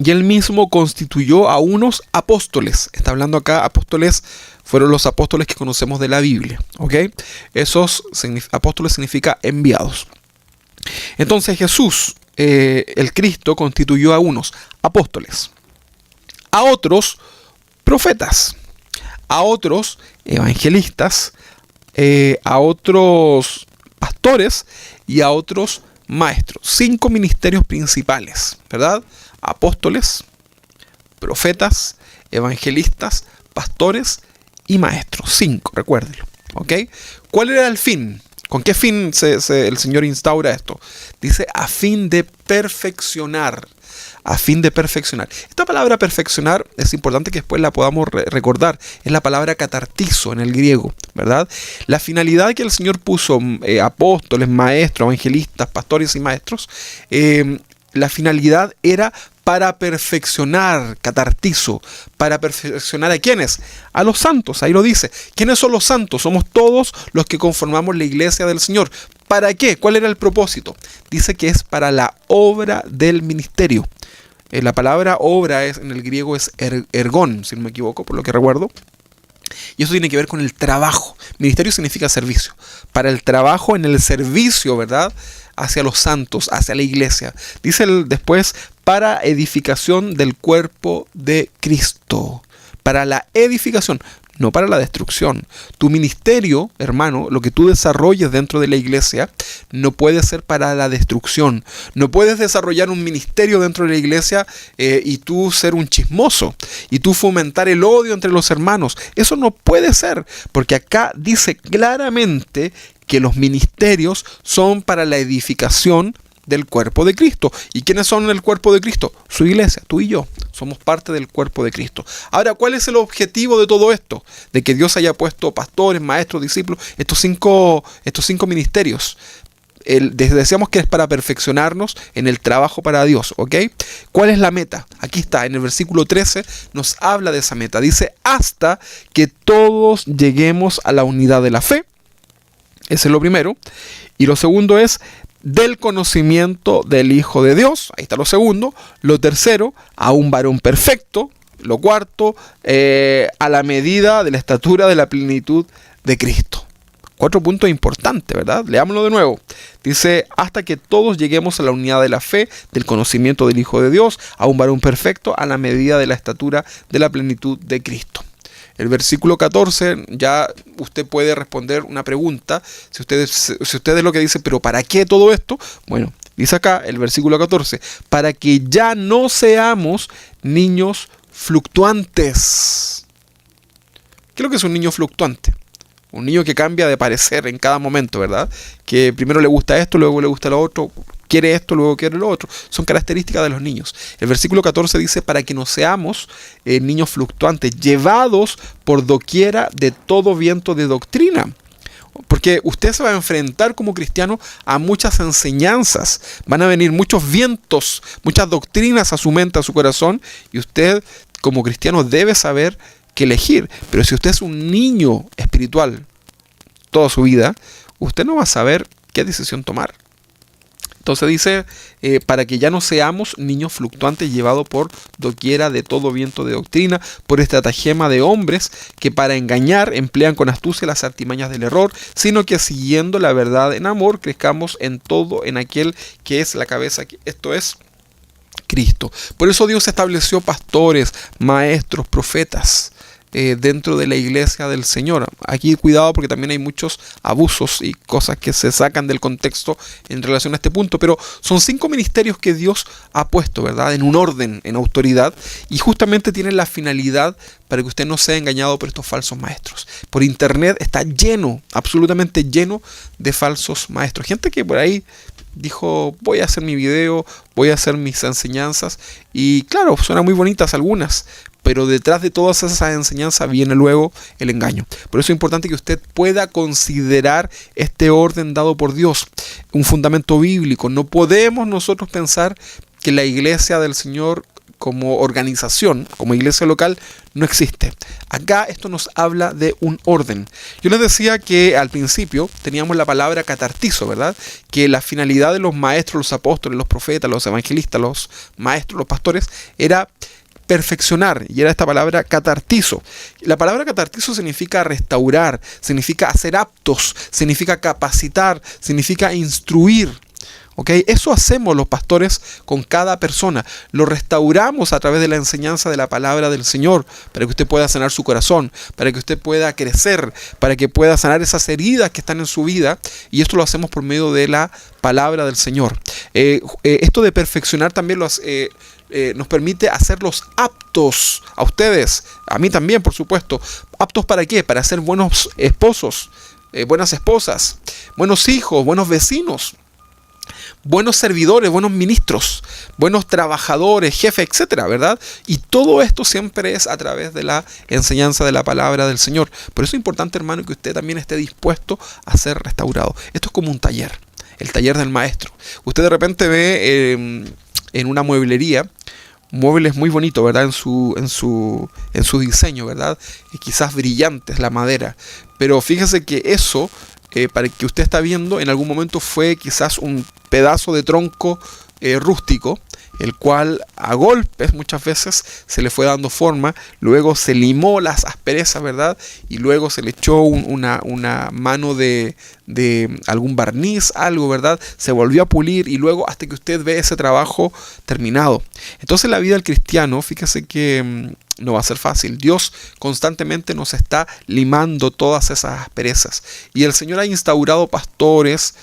y él mismo constituyó a unos apóstoles. Está hablando acá, apóstoles fueron los apóstoles que conocemos de la Biblia, ¿ok? Esos apóstoles significa enviados. Entonces Jesús, el Cristo, constituyó a unos apóstoles, a otros profetas, a otros evangelistas, a otros pastores y a otros maestros. 5 ministerios principales, ¿verdad? Apóstoles, profetas, evangelistas, pastores y maestros. 5, recuérdenlo. ¿Ok? ¿Cuál era el fin? ¿Con qué fin el Señor instaura esto? Dice, a fin de perfeccionar. A fin de perfeccionar. Esta palabra perfeccionar es importante que después la podamos recordar. Es la palabra catartizo en el griego, ¿verdad? La finalidad que el Señor puso, apóstoles, maestros, evangelistas, pastores y maestros, la finalidad era para perfeccionar, catartizo, para perfeccionar ¿a quiénes? A los santos, ahí lo dice. ¿Quiénes son los santos? Somos todos los que conformamos la iglesia del Señor. ¿Para qué? ¿Cuál era el propósito? Dice que es para la obra del ministerio. La palabra obra en el griego es ergón, si no me equivoco, por lo que recuerdo. Y eso tiene que ver con el trabajo. Ministerio significa servicio. Para el trabajo en el servicio, ¿verdad? Hacia los santos, hacia la iglesia. Dice después, para edificación del cuerpo de Cristo. Para la edificación, no para la destrucción. Tu ministerio, hermano, lo que tú desarrolles dentro de la iglesia, no puede ser para la destrucción. No puedes desarrollar un ministerio dentro de la iglesia y tú ser un chismoso y tú fomentar el odio entre los hermanos. Eso no puede ser, porque acá dice claramente que los ministerios son para la edificación del cuerpo de Cristo. ¿Y quiénes son el cuerpo de Cristo? Su iglesia, tú y yo. Somos parte del cuerpo de Cristo. Ahora, ¿cuál es el objetivo de todo esto? De que Dios haya puesto pastores, maestros, discípulos, estos cinco ministerios. Decíamos que es para perfeccionarnos en el trabajo para Dios, ¿ok? ¿Cuál es la meta? Aquí está, en el versículo 13 nos habla de esa meta. Dice, hasta que todos lleguemos a la unidad de la fe. Ese es lo primero. Y lo segundo es del conocimiento del Hijo de Dios. Ahí está lo segundo. Lo tercero, a un varón perfecto. Lo cuarto, a la medida de la estatura de la plenitud de Cristo. 4 puntos importantes, ¿verdad? Leámoslo de nuevo. Dice, hasta que todos lleguemos a la unidad de la fe, del conocimiento del Hijo de Dios, a un varón perfecto, a la medida de la estatura de la plenitud de Cristo. El versículo 14, ya usted puede responder una pregunta. Si usted es lo que dice, ¿pero para qué todo esto? Bueno, dice acá el versículo 14, para que ya no seamos niños fluctuantes. ¿Qué es lo que es un niño fluctuante? Un niño que cambia de parecer en cada momento, ¿verdad? Que primero le gusta esto, luego le gusta lo otro, quiere esto, luego quiere lo otro. Son características de los niños. El versículo 14 dice, para que no seamos niños fluctuantes, llevados por doquiera de todo viento de doctrina. Porque usted se va a enfrentar como cristiano a muchas enseñanzas. Van a venir muchos vientos, muchas doctrinas a su mente, a su corazón. Y usted como cristiano debe saber que elegir. Pero si usted es un niño espiritual toda su vida, usted no va a saber qué decisión tomar. Entonces dice, para que ya no seamos niños fluctuantes llevados por doquiera de todo viento de doctrina, por estratagema de hombres que para engañar emplean con astucia las artimañas del error, sino que siguiendo la verdad en amor, crezcamos en todo en aquel que es la cabeza, esto es Cristo. Por eso Dios estableció pastores, maestros, profetas dentro de la iglesia del Señor. Aquí cuidado porque también hay muchos abusos y cosas que se sacan del contexto en relación a este punto, pero son 5 ministerios que Dios ha puesto, ¿verdad? En un orden, en autoridad, y justamente tienen la finalidad para que usted no sea engañado por estos falsos maestros. Por internet está lleno, absolutamente lleno de falsos maestros. Gente que por ahí dijo, voy a hacer mi video, voy a hacer mis enseñanzas, y claro, suenan muy bonitas algunas, pero detrás de todas esas enseñanzas viene luego el engaño. Por eso es importante que usted pueda considerar este orden dado por Dios, un fundamento bíblico. No podemos nosotros pensar que la iglesia del Señor como organización, como iglesia local, no existe. Acá esto nos habla de un orden. Yo les decía que al principio teníamos la palabra catartizo, ¿verdad? Que la finalidad de los maestros, los apóstoles, los profetas, los evangelistas, los maestros, los pastores, era perfeccionar, y era esta palabra catartizo. La palabra catartizo significa restaurar, significa hacer aptos, significa capacitar, significa instruir. ¿Okay? Eso hacemos los pastores con cada persona. Lo restauramos a través de la enseñanza de la palabra del Señor, para que usted pueda sanar su corazón, para que usted pueda crecer, para que pueda sanar esas heridas que están en su vida, y esto lo hacemos por medio de la palabra del Señor. Esto de perfeccionar también nos permite hacerlos aptos a ustedes, a mí también, por supuesto. ¿Aptos para qué? Para ser buenos esposos, buenas esposas, buenos hijos, buenos vecinos, buenos servidores, buenos ministros, buenos trabajadores, jefes, etcétera, ¿verdad? Y todo esto siempre es a través de la enseñanza de la palabra del Señor. Por eso es importante, hermano, que usted también esté dispuesto a ser restaurado. Esto es como un taller, el taller del maestro. Usted de repente ve en una mueblería muebles muy bonitos, ¿verdad? En su diseño, ¿verdad? Quizás brillantes, la madera. Pero fíjese que eso, para el que usted está viendo, en algún momento fue quizás un pedazo de tronco rústico, el cual a golpes muchas veces se le fue dando forma, luego se limó las asperezas, ¿verdad? Y luego se le echó una mano de algún barniz, algo, ¿verdad? Se volvió a pulir y luego hasta que usted ve ese trabajo terminado. Entonces la vida del cristiano, fíjese que no va a ser fácil. Dios constantemente nos está limando todas esas asperezas. Y el Señor ha instaurado pastores,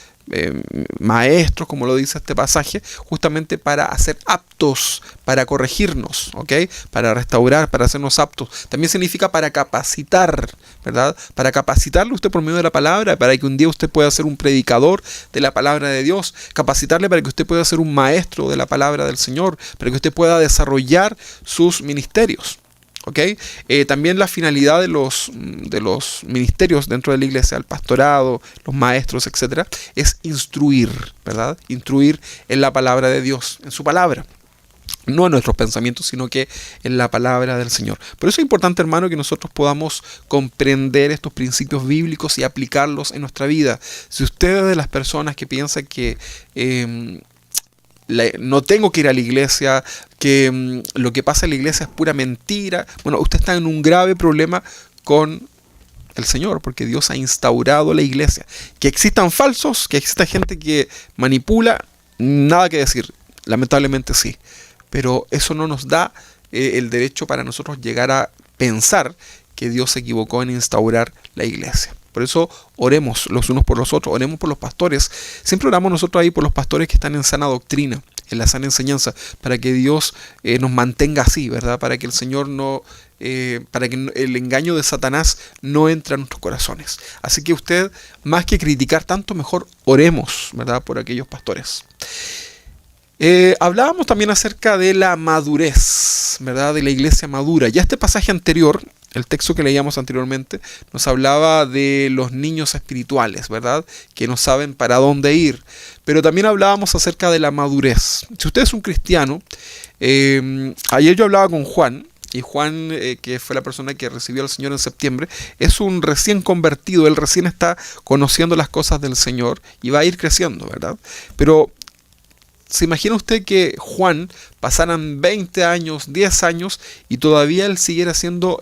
maestros, como lo dice este pasaje, justamente para hacer aptos, para corregirnos, ¿ok? Para restaurar, para hacernos aptos. También significa para capacitar, ¿verdad? Para capacitarle usted por medio de la palabra, para que un día usted pueda ser un predicador de la palabra de Dios, capacitarle para que usted pueda ser un maestro de la palabra del Señor, para que usted pueda desarrollar sus ministerios. ¿Okay? También la finalidad de los ministerios dentro de la iglesia, el pastorado, los maestros, etcétera, es instruir, ¿verdad? Instruir en la palabra de Dios, en su palabra. No en nuestros pensamientos, sino que en la palabra del Señor. Por eso es importante, hermano, que nosotros podamos comprender estos principios bíblicos y aplicarlos en nuestra vida. Si usted es de las personas que piensa que no tengo que ir a la iglesia, que lo que pasa en la iglesia es pura mentira, bueno, usted está en un grave problema con el Señor, porque Dios ha instaurado la iglesia. Que existan falsos, que exista gente que manipula, nada que decir, lamentablemente sí, pero eso no nos da el derecho para nosotros llegar a pensar que Dios se equivocó en instaurar la iglesia. Por eso oremos los unos por los otros, oremos por los pastores. Siempre oramos nosotros ahí por los pastores que están en sana doctrina, en la sana enseñanza, para que Dios nos mantenga así, ¿verdad? Para que el Señor para que el engaño de Satanás no entre a nuestros corazones. Así que usted, más que criticar tanto, mejor oremos, ¿verdad? Por aquellos pastores. Hablábamos también acerca de la madurez, ¿verdad? De la iglesia madura. Ya este pasaje anterior, el texto que leíamos anteriormente, nos hablaba de los niños espirituales, ¿verdad? Que no saben para dónde ir. Pero también hablábamos acerca de la madurez. Si usted es un cristiano, ayer yo hablaba con Juan, y Juan, que fue la persona que recibió al Señor en septiembre, es un recién convertido. Él recién está conociendo las cosas del Señor y va a ir creciendo, ¿verdad? Pero ¿se imagina usted que Juan pasaran 20 años, 10 años y todavía él siguiera siendo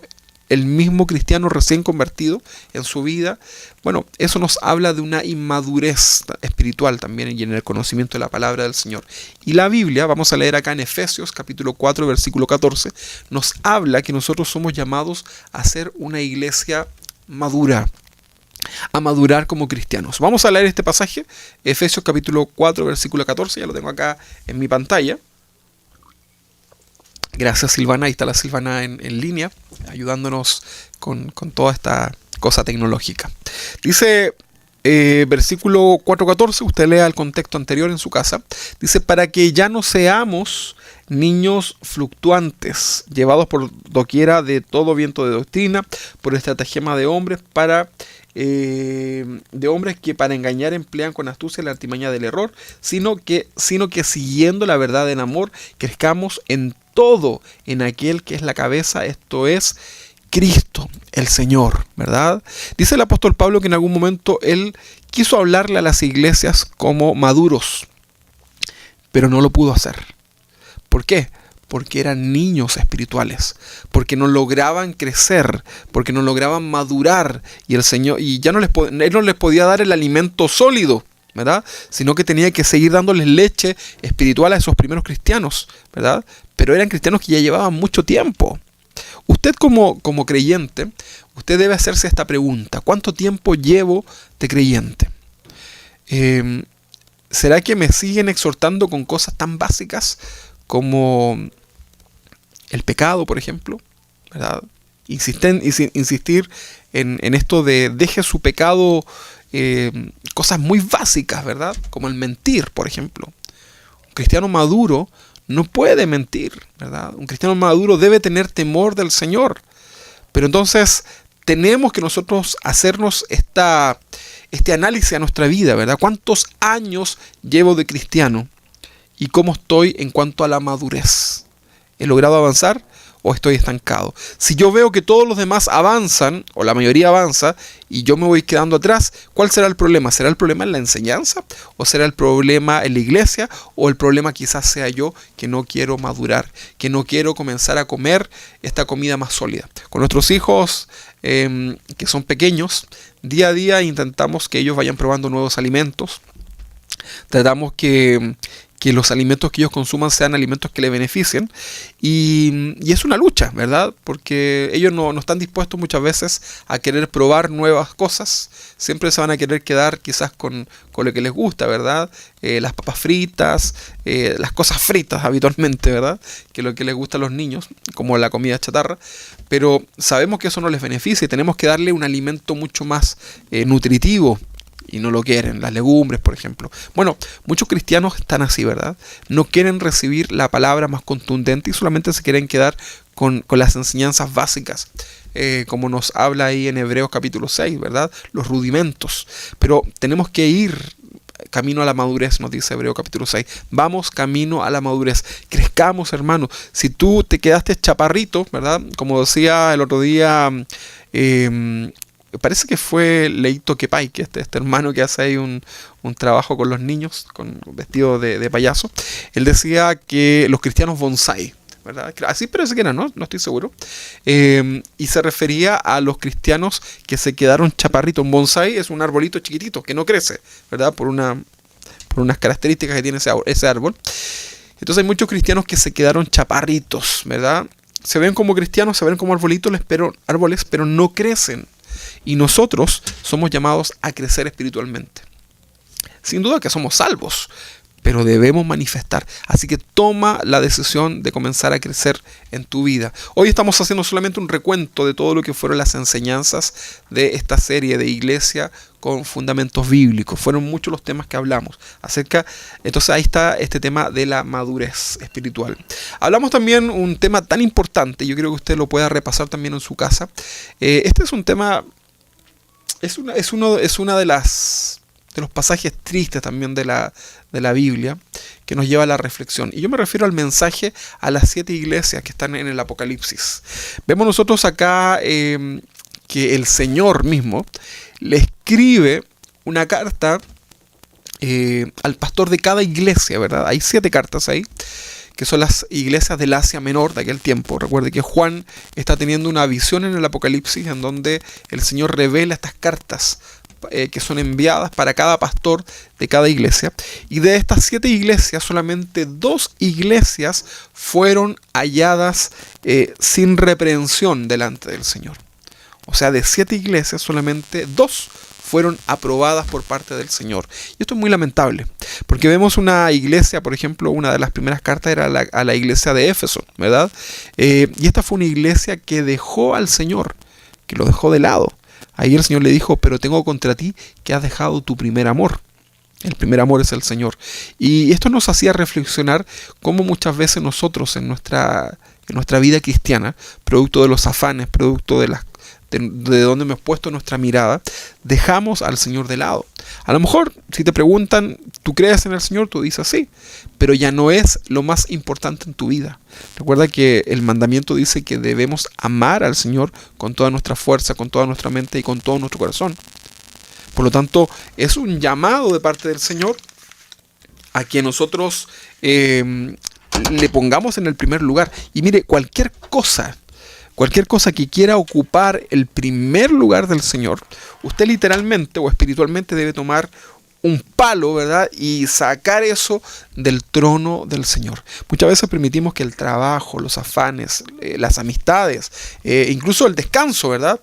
el mismo cristiano recién convertido en su vida? Bueno, eso nos habla de una inmadurez espiritual también y en el conocimiento de la palabra del Señor. Y la Biblia, vamos a leer acá en Efesios capítulo 4, versículo 14, nos habla que nosotros somos llamados a ser una iglesia madura, a madurar como cristianos. Vamos a leer este pasaje, Efesios capítulo 4, versículo 14, ya lo tengo acá en mi pantalla. Gracias, Silvana, ahí está la Silvana en línea, ayudándonos con toda esta cosa tecnológica. Dice, versículo 4:14, usted lea el contexto anterior en su casa, dice, para que ya no seamos niños fluctuantes, llevados por doquiera de todo viento de doctrina, por estratagema de hombres que para engañar emplean con astucia la artimaña del error, sino que siguiendo la verdad en amor, crezcamos en todo en aquel que es la cabeza, esto es Cristo, el Señor, ¿verdad? Dice el apóstol Pablo que en algún momento él quiso hablarle a las iglesias como maduros, pero no lo pudo hacer. ¿Por qué? Porque eran niños espirituales, porque no lograban crecer, porque no lograban madurar, y el Señor, y ya él no les podía dar el alimento sólido, ¿verdad? Sino que tenía que seguir dándoles leche espiritual a esos primeros cristianos, ¿verdad? Pero eran cristianos que ya llevaban mucho tiempo. Usted como creyente, usted debe hacerse esta pregunta: ¿cuánto tiempo llevo de creyente? ¿Será que me siguen exhortando con cosas tan básicas como el pecado, por ejemplo, ¿verdad? Insistir en esto de deje su pecado, cosas muy básicas, ¿verdad? Como el mentir, por ejemplo. Un cristiano maduro no puede mentir, ¿verdad? Un cristiano maduro debe tener temor del Señor. Pero entonces tenemos que nosotros hacernos este análisis a nuestra vida, ¿verdad? ¿Cuántos años llevo de cristiano? ¿Y cómo estoy en cuanto a la madurez? ¿He logrado avanzar o estoy estancado? Si yo veo que todos los demás avanzan, o la mayoría avanza, y yo me voy quedando atrás, ¿cuál será el problema? ¿Será el problema en la enseñanza? ¿O será el problema en la iglesia? ¿O el problema quizás sea yo que no quiero madurar, que no quiero comenzar a comer esta comida más sólida? Con nuestros hijos que son pequeños, día a día intentamos que ellos vayan probando nuevos alimentos. Tratamos que los alimentos que ellos consuman sean alimentos que les beneficien. Y es una lucha, ¿verdad? Porque ellos no están dispuestos muchas veces a querer probar nuevas cosas. Siempre se van a querer quedar quizás con lo que les gusta, ¿verdad? Las papas fritas, las cosas fritas habitualmente, ¿verdad? Que es lo que les gusta a los niños, como la comida chatarra. Pero sabemos que eso no les beneficia y tenemos que darle un alimento mucho más nutritivo. Y no lo quieren, las legumbres, por ejemplo. Bueno, muchos cristianos están así, ¿verdad? No quieren recibir la palabra más contundente y solamente se quieren quedar con las enseñanzas básicas, como nos habla ahí en Hebreos capítulo 6, ¿verdad? Los rudimentos. Pero tenemos que ir camino a la madurez, nos dice Hebreos capítulo 6. Vamos camino a la madurez. Crezcamos, hermanos. Si tú te quedaste chaparrito, ¿verdad? Como decía el otro día, parece que fue Leito Kepay, que este hermano que hace ahí un trabajo con los niños, vestido de payaso. Él decía que los cristianos bonsai, ¿verdad? Así parece que era, ¿no? No estoy seguro. Y se refería a los cristianos que se quedaron chaparritos. Un bonsai es un arbolito chiquitito que no crece, ¿verdad? Por unas características que tiene ese árbol. Entonces hay muchos cristianos que se quedaron chaparritos, ¿verdad? Se ven como cristianos, se ven como árboles, pero no crecen. Y nosotros somos llamados a crecer espiritualmente. Sin duda que somos salvos, pero debemos manifestar. Así que toma la decisión de comenzar a crecer en tu vida. Hoy estamos haciendo solamente un recuento de todo lo que fueron las enseñanzas de esta serie de Iglesia con Fundamentos Bíblicos. Fueron muchos los temas que hablamos acerca. Entonces ahí está este tema de la madurez espiritual. Hablamos también un tema tan importante, yo creo que usted lo pueda repasar también en su casa. Este es un tema, es una de los pasajes tristes también de la Biblia, que nos lleva a la reflexión. Y yo me refiero al mensaje a las 7 iglesias que están en el Apocalipsis. Vemos nosotros acá que el Señor mismo le escribe una carta al pastor de cada iglesia, ¿verdad? Hay 7 cartas ahí, que son las iglesias del Asia Menor de aquel tiempo. Recuerde que Juan está teniendo una visión en el Apocalipsis en donde el Señor revela estas cartas que son enviadas para cada pastor de cada iglesia. Y de estas 7 iglesias, solamente 2 iglesias fueron halladas sin reprensión delante del Señor. O sea, de 7 iglesias, solamente 2 fueron aprobadas por parte del Señor. Y esto es muy lamentable, porque vemos una iglesia, por ejemplo, una de las primeras cartas era a la iglesia de Éfeso, ¿verdad? Y esta fue una iglesia que dejó al Señor, que lo dejó de lado. Ahí el Señor le dijo, pero tengo contra ti que has dejado tu primer amor. El primer amor es el Señor. Y esto nos hacía reflexionar cómo muchas veces nosotros en nuestra vida cristiana, producto de los afanes, producto de donde hemos puesto nuestra mirada, dejamos al Señor de lado. A lo mejor, si te preguntan, ¿tú crees en el Señor? Tú dices sí, pero ya no es lo más importante en tu vida. Recuerda que el mandamiento dice que debemos amar al Señor con toda nuestra fuerza, con toda nuestra mente y con todo nuestro corazón. Por lo tanto, es un llamado de parte del Señor a que nosotros le pongamos en el primer lugar. Y mire, cualquier cosa que quiera ocupar el primer lugar del Señor, usted literalmente o espiritualmente debe tomar un palo, ¿verdad? Y sacar eso del trono del Señor. Muchas veces permitimos que el trabajo, los afanes, las amistades, incluso el descanso, ¿verdad?,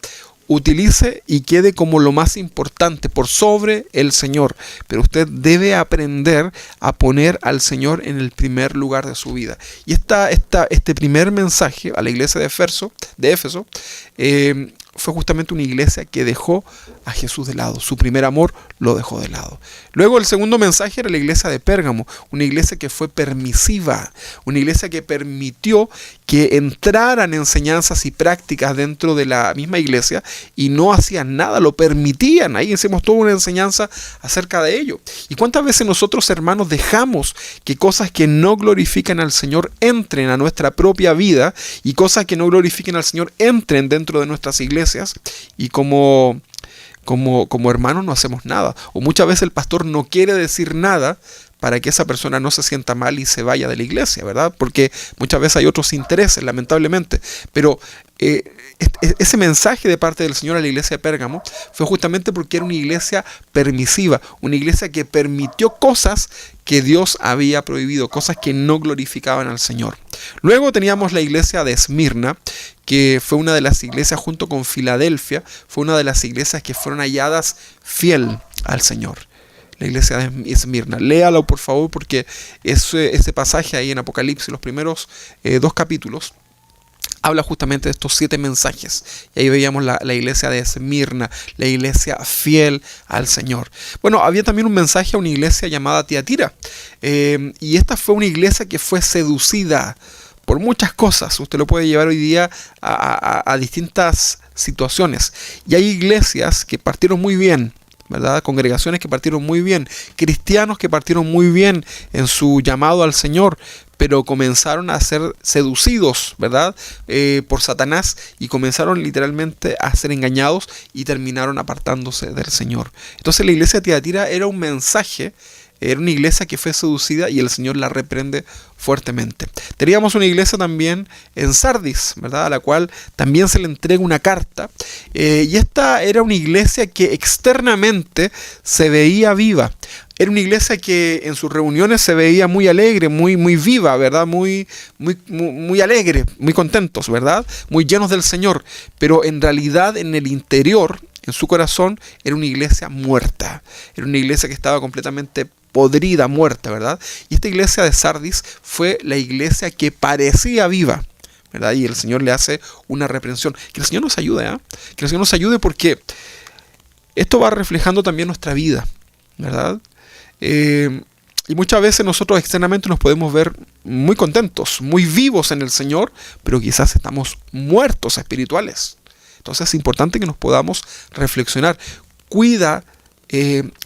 utilice y quede como lo más importante por sobre el Señor. Pero usted debe aprender a poner al Señor en el primer lugar de su vida. Y este primer mensaje a la iglesia de Éfeso fue justamente una iglesia que dejó a Jesús de lado. Su primer amor lo dejó de lado. Luego el segundo mensaje era la iglesia de Pérgamo, una iglesia que fue permisiva, una iglesia que permitió que entraran enseñanzas y prácticas dentro de la misma iglesia y no hacían nada, lo permitían. Ahí hicimos toda una enseñanza acerca de ello. ¿Y cuántas veces nosotros, hermanos, dejamos que cosas que no glorifican al Señor entren a nuestra propia vida y cosas que no glorifiquen al Señor entren dentro de nuestras iglesias? Y como hermanos no hacemos nada, o muchas veces el pastor no quiere decir nada para que esa persona no se sienta mal y se vaya de la iglesia, ¿verdad? Porque muchas veces hay otros intereses, lamentablemente. Pero ese mensaje de parte del Señor a la iglesia de Pérgamo fue justamente porque era una iglesia permisiva, una iglesia que permitió cosas que Dios había prohibido, cosas que no glorificaban al Señor. Luego teníamos la iglesia de Esmirna, que fue una de las iglesias junto con Filadelfia, fue una de las iglesias que fueron halladas fiel al Señor. La iglesia de Esmirna. Léalo por favor, porque ese pasaje ahí en Apocalipsis, los primeros 2 capítulos, habla justamente de estos 7 mensajes. Y ahí veíamos la iglesia de Esmirna, la iglesia fiel al Señor. Bueno, había también un mensaje a una iglesia llamada Tiatira. Y esta fue una iglesia que fue seducida por muchas cosas. Usted lo puede llevar hoy día a distintas situaciones. Y hay iglesias que partieron muy bien, ¿verdad? Congregaciones que partieron muy bien, cristianos que partieron muy bien en su llamado al Señor, pero comenzaron a ser seducidos, ¿verdad? Por Satanás, y comenzaron literalmente a ser engañados y terminaron apartándose del Señor. Entonces la iglesia de Tiatira era un mensaje. Era una iglesia que fue seducida y el Señor la reprende fuertemente. Teníamos una iglesia también en Sardis, ¿verdad? A la cual también se le entrega una carta. Y esta era una iglesia que externamente se veía viva. Era una iglesia que en sus reuniones se veía muy alegre, muy viva, ¿verdad? Muy alegre, muy contentos, ¿verdad? Muy llenos del Señor. Pero en realidad en el interior, en su corazón, era una iglesia muerta. Era una iglesia que estaba completamente podrida, muerta, ¿verdad? Y esta iglesia de Sardis fue la iglesia que parecía viva, ¿verdad? Y el Señor le hace una reprensión. Que el Señor nos ayude, ¿eh? Que el Señor nos ayude, porque esto va reflejando también nuestra vida, ¿verdad? Y muchas veces nosotros externamente nos podemos ver muy contentos, muy vivos en el Señor, pero quizás estamos muertos espirituales. Entonces es importante que nos podamos reflexionar. Cuida,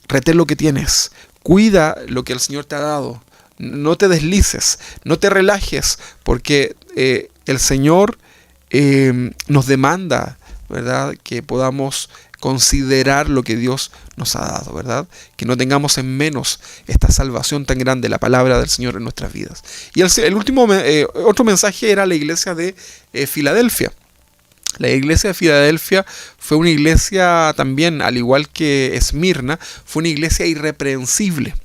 retén lo que tienes. Cuida lo que el Señor te ha dado. No te deslices, no te relajes, porque el Señor nos demanda, ¿verdad?, que podamos considerar lo que Dios nos ha dado, ¿verdad? Que no tengamos en menos esta salvación tan grande, la palabra del Señor en nuestras vidas. Y el último, otro mensaje era la iglesia de Filadelfia. La iglesia de Filadelfia fue una iglesia también, al igual que Esmirna, fue una iglesia irreprensible.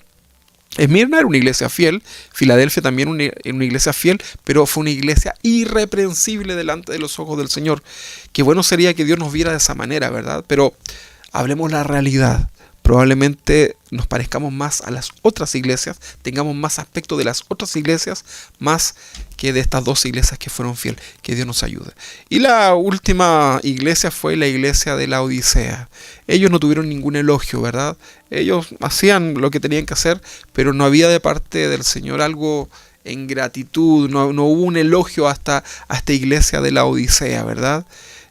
Esmirna era una iglesia fiel, Filadelfia también una iglesia fiel, pero fue una iglesia irreprensible delante de los ojos del Señor. Qué bueno sería que Dios nos viera de esa manera, ¿verdad? Pero hablemos la realidad. Probablemente nos parezcamos más a las otras iglesias, tengamos más aspecto de las otras iglesias, más que de estas 2 iglesias que fueron fieles. Que Dios nos ayude. Y la última iglesia fue la iglesia de la Odisea. Ellos no tuvieron ningún elogio, ¿verdad? Ellos hacían lo que tenían que hacer, pero no había de parte del Señor algo en gratitud, no hubo un elogio hasta a esta iglesia de la Odisea, ¿verdad?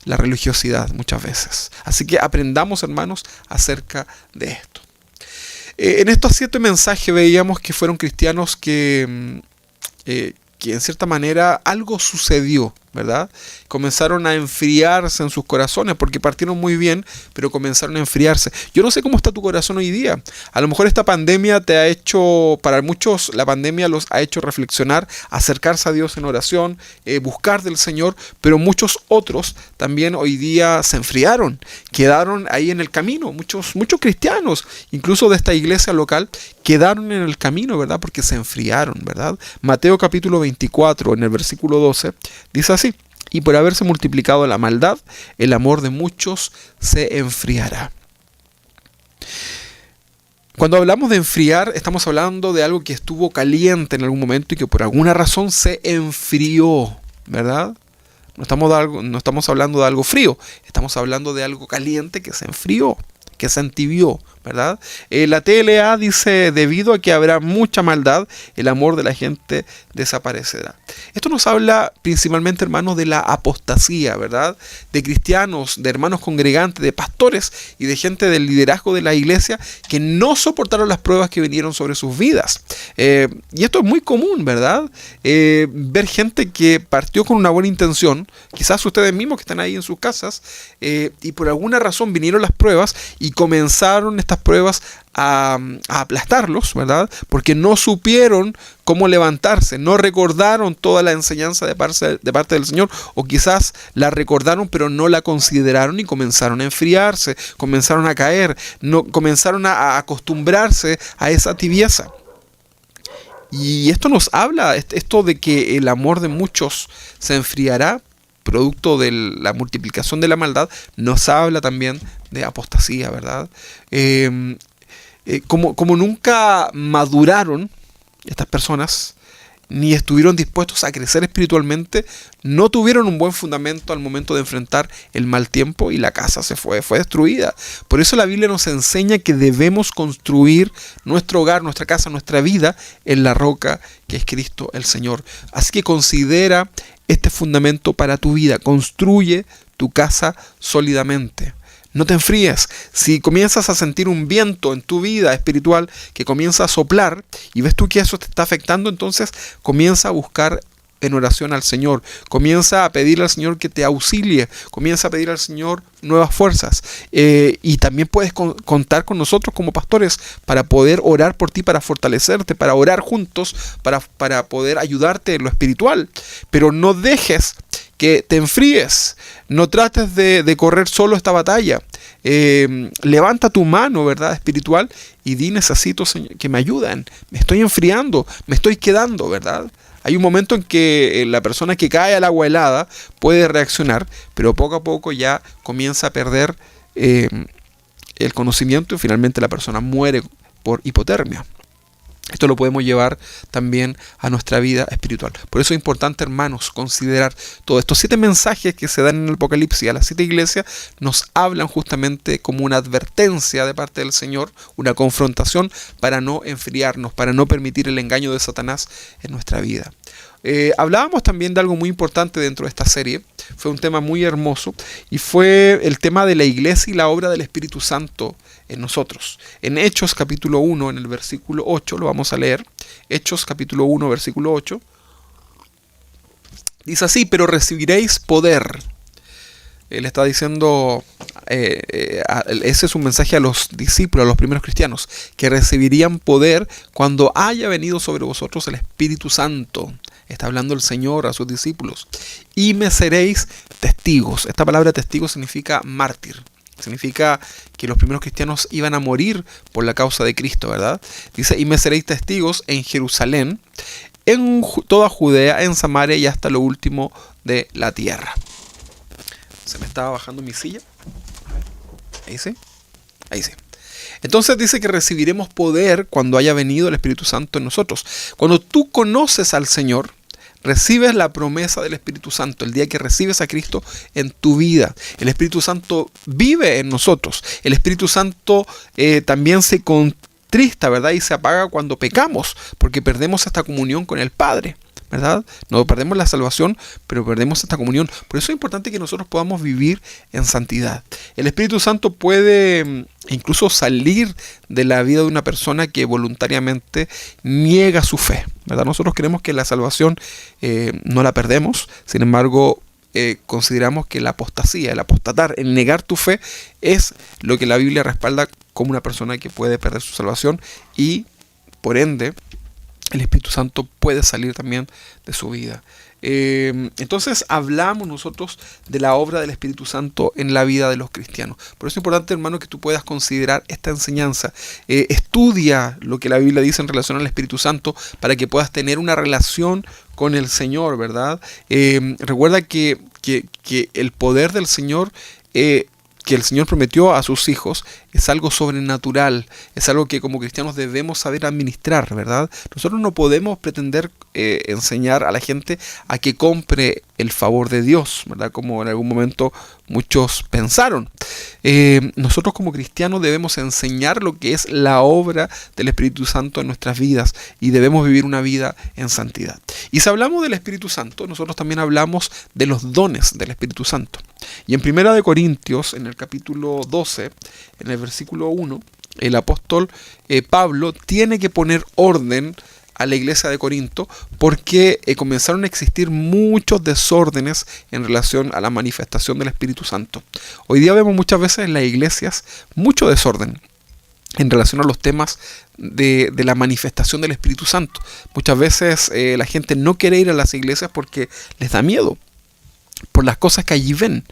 La religiosidad muchas veces. Así que aprendamos, hermanos, acerca de esto. En estos 7 mensajes veíamos que fueron cristianos que en cierta manera algo sucedió, ¿verdad? Comenzaron a enfriarse en sus corazones, porque partieron muy bien, pero comenzaron a enfriarse. Yo no sé cómo está tu corazón hoy día. A lo mejor esta pandemia te ha hecho, para muchos la pandemia los ha hecho reflexionar, acercarse a Dios en oración, buscar del Señor, pero muchos otros también hoy día se enfriaron, quedaron ahí en el camino. Muchos cristianos, incluso de esta iglesia local, quedaron en el camino, ¿verdad? Porque se enfriaron, ¿verdad? Mateo capítulo 24, en el versículo 12, dice así: Y por haberse multiplicado la maldad, el amor de muchos se enfriará. Cuando hablamos de enfriar, estamos hablando de algo que estuvo caliente en algún momento y que por alguna razón se enfrió, ¿verdad? No estamos hablando de algo frío, estamos hablando de algo caliente que se enfrió, que se entibió, ¿verdad? La TLA dice, debido a que habrá mucha maldad, el amor de la gente desaparecerá. Esto nos habla principalmente, hermanos, de la apostasía, ¿verdad? De cristianos, de hermanos congregantes, de pastores y de gente del liderazgo de la iglesia que no soportaron las pruebas que vinieron sobre sus vidas. Y esto es muy común, ¿verdad? Ver gente que partió con una buena intención, quizás ustedes mismos que están ahí en sus casas, y por alguna razón vinieron las pruebas y comenzaron estas pruebas a aplastarlos, ¿verdad? Porque no supieron cómo levantarse, no recordaron toda la enseñanza de parte del Señor, o quizás la recordaron pero no la consideraron y comenzaron a enfriarse, comenzaron a caer, comenzaron a acostumbrarse a esa tibieza. Y esto nos habla, esto de que el amor de muchos se enfriará, producto de la multiplicación de la maldad, nos habla también de apostasía, ¿verdad? Como nunca maduraron estas personas, ni estuvieron dispuestos a crecer espiritualmente, no tuvieron un buen fundamento al momento de enfrentar el mal tiempo y la casa fue destruida. Por eso la Biblia nos enseña que debemos construir nuestro hogar, nuestra casa, nuestra vida en la roca que es Cristo el Señor. Así que considera este fundamento para tu vida. Construye tu casa sólidamente. No te enfríes. Si comienzas a sentir un viento en tu vida espiritual que comienza a soplar y ves tú que eso te está afectando, entonces comienza a buscar en oración al Señor. Comienza a pedirle al Señor que te auxilie. Comienza a pedir al Señor nuevas fuerzas. Y también puedes contar con nosotros como pastores para poder orar por ti, para fortalecerte, para orar juntos, para poder ayudarte en lo espiritual. Pero no dejes que te enfríes. No trates de correr solo esta batalla. Levanta tu mano, ¿verdad?, espiritual, y di: necesito, Señor, que me ayuden. Me estoy enfriando, me estoy quedando, ¿verdad? Hay un momento en que la persona que cae al agua helada puede reaccionar, pero poco a poco ya comienza a perder el conocimiento y finalmente la persona muere por hipotermia. Esto lo podemos llevar también a nuestra vida espiritual. Por eso es importante, hermanos, considerar todos estos 7 mensajes que se dan en el Apocalipsis a las 7 iglesias. Nos hablan justamente como una advertencia de parte del Señor, una confrontación para no enfriarnos, para no permitir el engaño de Satanás en nuestra vida. Hablábamos también de algo muy importante dentro de esta serie. Fue un tema muy hermoso y fue el tema de la iglesia y la obra del Espíritu Santo en nosotros. En Hechos capítulo 1, en el versículo 8, lo vamos a leer. Hechos capítulo 1, versículo 8. Dice así: pero recibiréis poder. Él está diciendo, ese es un mensaje a los discípulos, a los primeros cristianos, que recibirían poder cuando haya venido sobre vosotros el Espíritu Santo. Está hablando el Señor a sus discípulos. Y me seréis testigos. Esta palabra testigo significa mártir. Significa que los primeros cristianos iban a morir por la causa de Cristo, ¿verdad? Dice: y me seréis testigos en Jerusalén, en toda Judea, en Samaria y hasta lo último de la tierra. Se me estaba bajando mi silla. A ver. Ahí sí. Ahí sí. Entonces dice que recibiremos poder cuando haya venido el Espíritu Santo en nosotros. Cuando tú conoces al Señor, recibes la promesa del Espíritu Santo. El día que recibes a Cristo en tu vida, el Espíritu Santo vive en nosotros. El Espíritu Santo también se contrista, ¿verdad? Y se apaga cuando pecamos, porque perdemos esta comunión con el Padre, ¿verdad? No perdemos la salvación, pero perdemos esta comunión. Por eso es importante que nosotros podamos vivir en santidad. El Espíritu Santo puede incluso salir de la vida de una persona que voluntariamente niega su fe, ¿verdad? Nosotros creemos que la salvación no la perdemos. Sin embargo, consideramos que la apostasía, el apostatar, el negar tu fe, es lo que la Biblia respalda como una persona que puede perder su salvación y, por ende, el Espíritu Santo puede salir también de su vida. Entonces hablamos nosotros de la obra del Espíritu Santo en la vida de los cristianos. Por eso es importante, hermano, que tú puedas considerar esta enseñanza. Estudia lo que la Biblia dice en relación al Espíritu Santo para que puedas tener una relación con el Señor, ¿verdad? Recuerda que el poder del Señor, que el Señor prometió a sus hijos, es algo sobrenatural, es algo que como cristianos debemos saber administrar, ¿verdad? Nosotros no podemos pretender enseñar a la gente a que compre el favor de Dios, ¿verdad? Como en algún momento muchos pensaron. Nosotros como cristianos debemos enseñar lo que es la obra del Espíritu Santo en nuestras vidas y debemos vivir una vida en santidad. Y si hablamos del Espíritu Santo, nosotros también hablamos de los dones del Espíritu Santo. Y en 1 Corintios, en el capítulo 12, en el versículo 1, el apóstol Pablo tiene que poner orden a la iglesia de Corinto porque comenzaron a existir muchos desórdenes en relación a la manifestación del Espíritu Santo. Hoy día vemos muchas veces en las iglesias mucho desorden en relación a los temas de la manifestación del Espíritu Santo. Muchas veces la gente no quiere ir a las iglesias porque les da miedo por las cosas que allí ven,